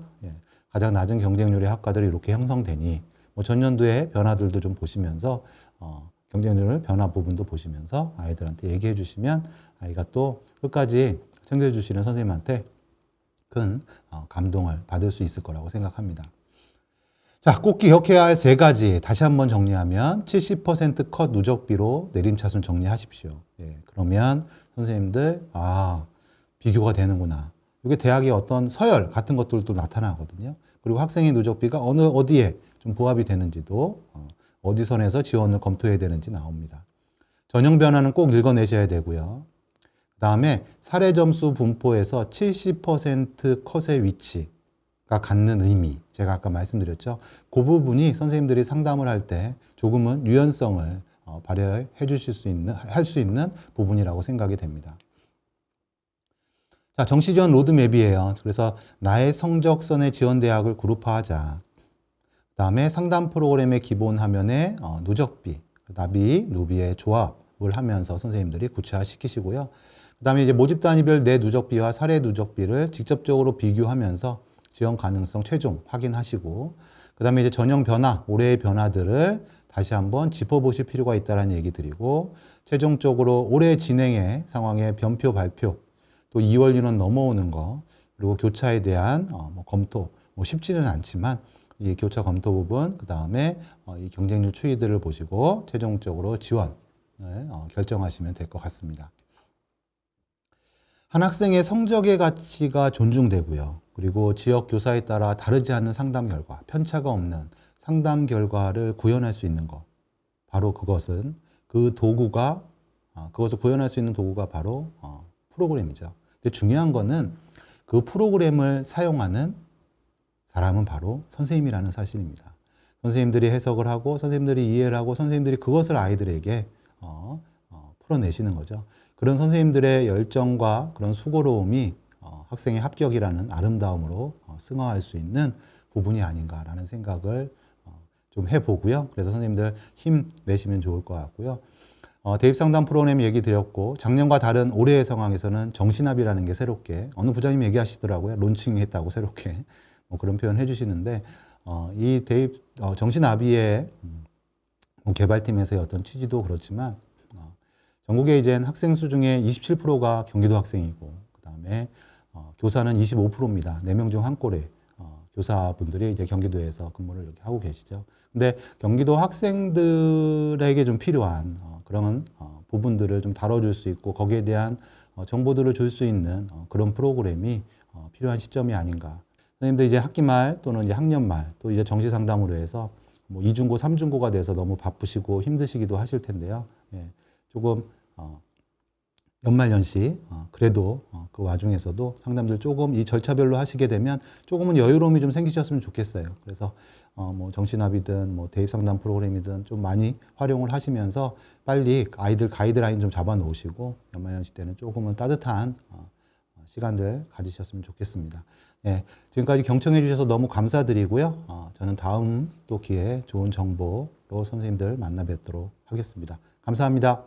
가장 낮은 경쟁률의 학과들이 이렇게 형성되니 뭐 전년도의 변화들도 좀 보시면서 경쟁률 변화 부분도 보시면서 아이들한테 얘기해 주시면 아이가 또 끝까지 챙겨주시는 선생님한테 큰 감동을 받을 수 있을 거라고 생각합니다. 자, 꼭 기억해야 할 3가지 다시 한번 정리하면 70% 컷 누적비로 내림차순 정리하십시오. 그러면 선생님들 비교가 되는구나. 이게 대학의 어떤 서열 같은 것들도 나타나거든요. 그리고 학생의 누적비가 어디에 좀 부합이 되는지도 어디 선에서 지원을 검토해야 되는지 나옵니다. 전형 변화는 꼭 읽어내셔야 되고요. 그다음에 사례 점수 분포에서 70% 컷의 위치가 갖는 의미, 제가 아까 말씀드렸죠. 그 부분이 선생님들이 상담을 할 때 조금은 유연성을 발휘해 주실 수 있는, 할 수 있는 부분이라고 생각이 됩니다. 자, 정시 지원 로드맵이에요. 그래서 나의 성적선의 지원 대학을 그룹화하자. 그다음에 상담 프로그램의 기본 화면에 누적비, 나비, 누비의 조합을 하면서 선생님들이 구체화시키시고요. 그다음에 이제 모집 단위별 내 누적비와 사례 누적비를 직접적으로 비교하면서 지원 가능성 최종 확인하시고, 그다음에 이제 전형 변화, 올해의 변화들을 다시 한번 짚어보실 필요가 있다는 얘기 드리고, 최종적으로 올해 진행의 상황의 변표 발표, 또 2월 인원 넘어오는 거, 그리고 교차에 대한 검토, 쉽지는 않지만 이 교차 검토 부분, 그 다음에 이 경쟁률 추이들을 보시고 최종적으로 지원을 결정하시면 될 것 같습니다. 한 학생의 성적의 가치가 존중되고요. 그리고 지역 교사에 따라 다르지 않은 상담 결과, 편차가 없는 상담 결과를 구현할 수 있는 것. 바로 그것은 그 도구가, 그것을 구현할 수 있는 도구가 바로 프로그램이죠. 근데 중요한 거는 그 프로그램을 사용하는 사람은 바로 선생님이라는 사실입니다. 선생님들이 해석을 하고, 선생님들이 이해를 하고, 선생님들이 그것을 아이들에게 풀어내시는 거죠. 그런 선생님들의 열정과 그런 수고로움이 학생의 합격이라는 아름다움으로 승화할 수 있는 부분이 아닌가라는 생각을 좀 해보고요. 그래서 선생님들 힘내시면 좋을 것 같고요. 대입상담 프로그램 얘기 드렸고, 작년과 다른 올해의 상황에서는 정신합이라는 게 새롭게, 어느 부장님 얘기하시더라고요. 론칭했다고 새롭게. 그런 표현 해주시는데, 이 대입, 정신합의의 개발팀에서의 어떤 취지도 그렇지만, 전국에 이젠 학생 수 중에 27%가 경기도 학생이고, 그 다음에 교사는 25%입니다. 4명 중 한 꼴에 교사분들이 이제 경기도에서 근무를 이렇게 하고 계시죠. 근데 경기도 학생들에게 좀 필요한 그런 부분들을 좀 다뤄줄 수 있고, 거기에 대한 정보들을 줄 수 있는 그런 프로그램이 필요한 시점이 아닌가. 선생님들 이제 학기 말 또는 이제 학년 말 또 이제 정시 상담으로 해서 뭐 2중고, 3중고가 돼서 너무 바쁘시고 힘드시기도 하실 텐데요. 예, 조금 연말연시 그래도 그 와중에서도 상담들 조금 이 절차별로 하시게 되면 조금은 여유로움이 좀 생기셨으면 좋겠어요. 그래서 뭐 정신합이든 뭐 대입상담 프로그램이든 좀 많이 활용을 하시면서 빨리 아이들 가이드라인 좀 잡아 놓으시고 연말연시 때는 조금은 따뜻한 시간들 가지셨으면 좋겠습니다. 네, 지금까지 경청해 주셔서 너무 감사드리고요. 저는 다음 또 기회에 좋은 정보로 선생님들 만나 뵙도록 하겠습니다. 감사합니다.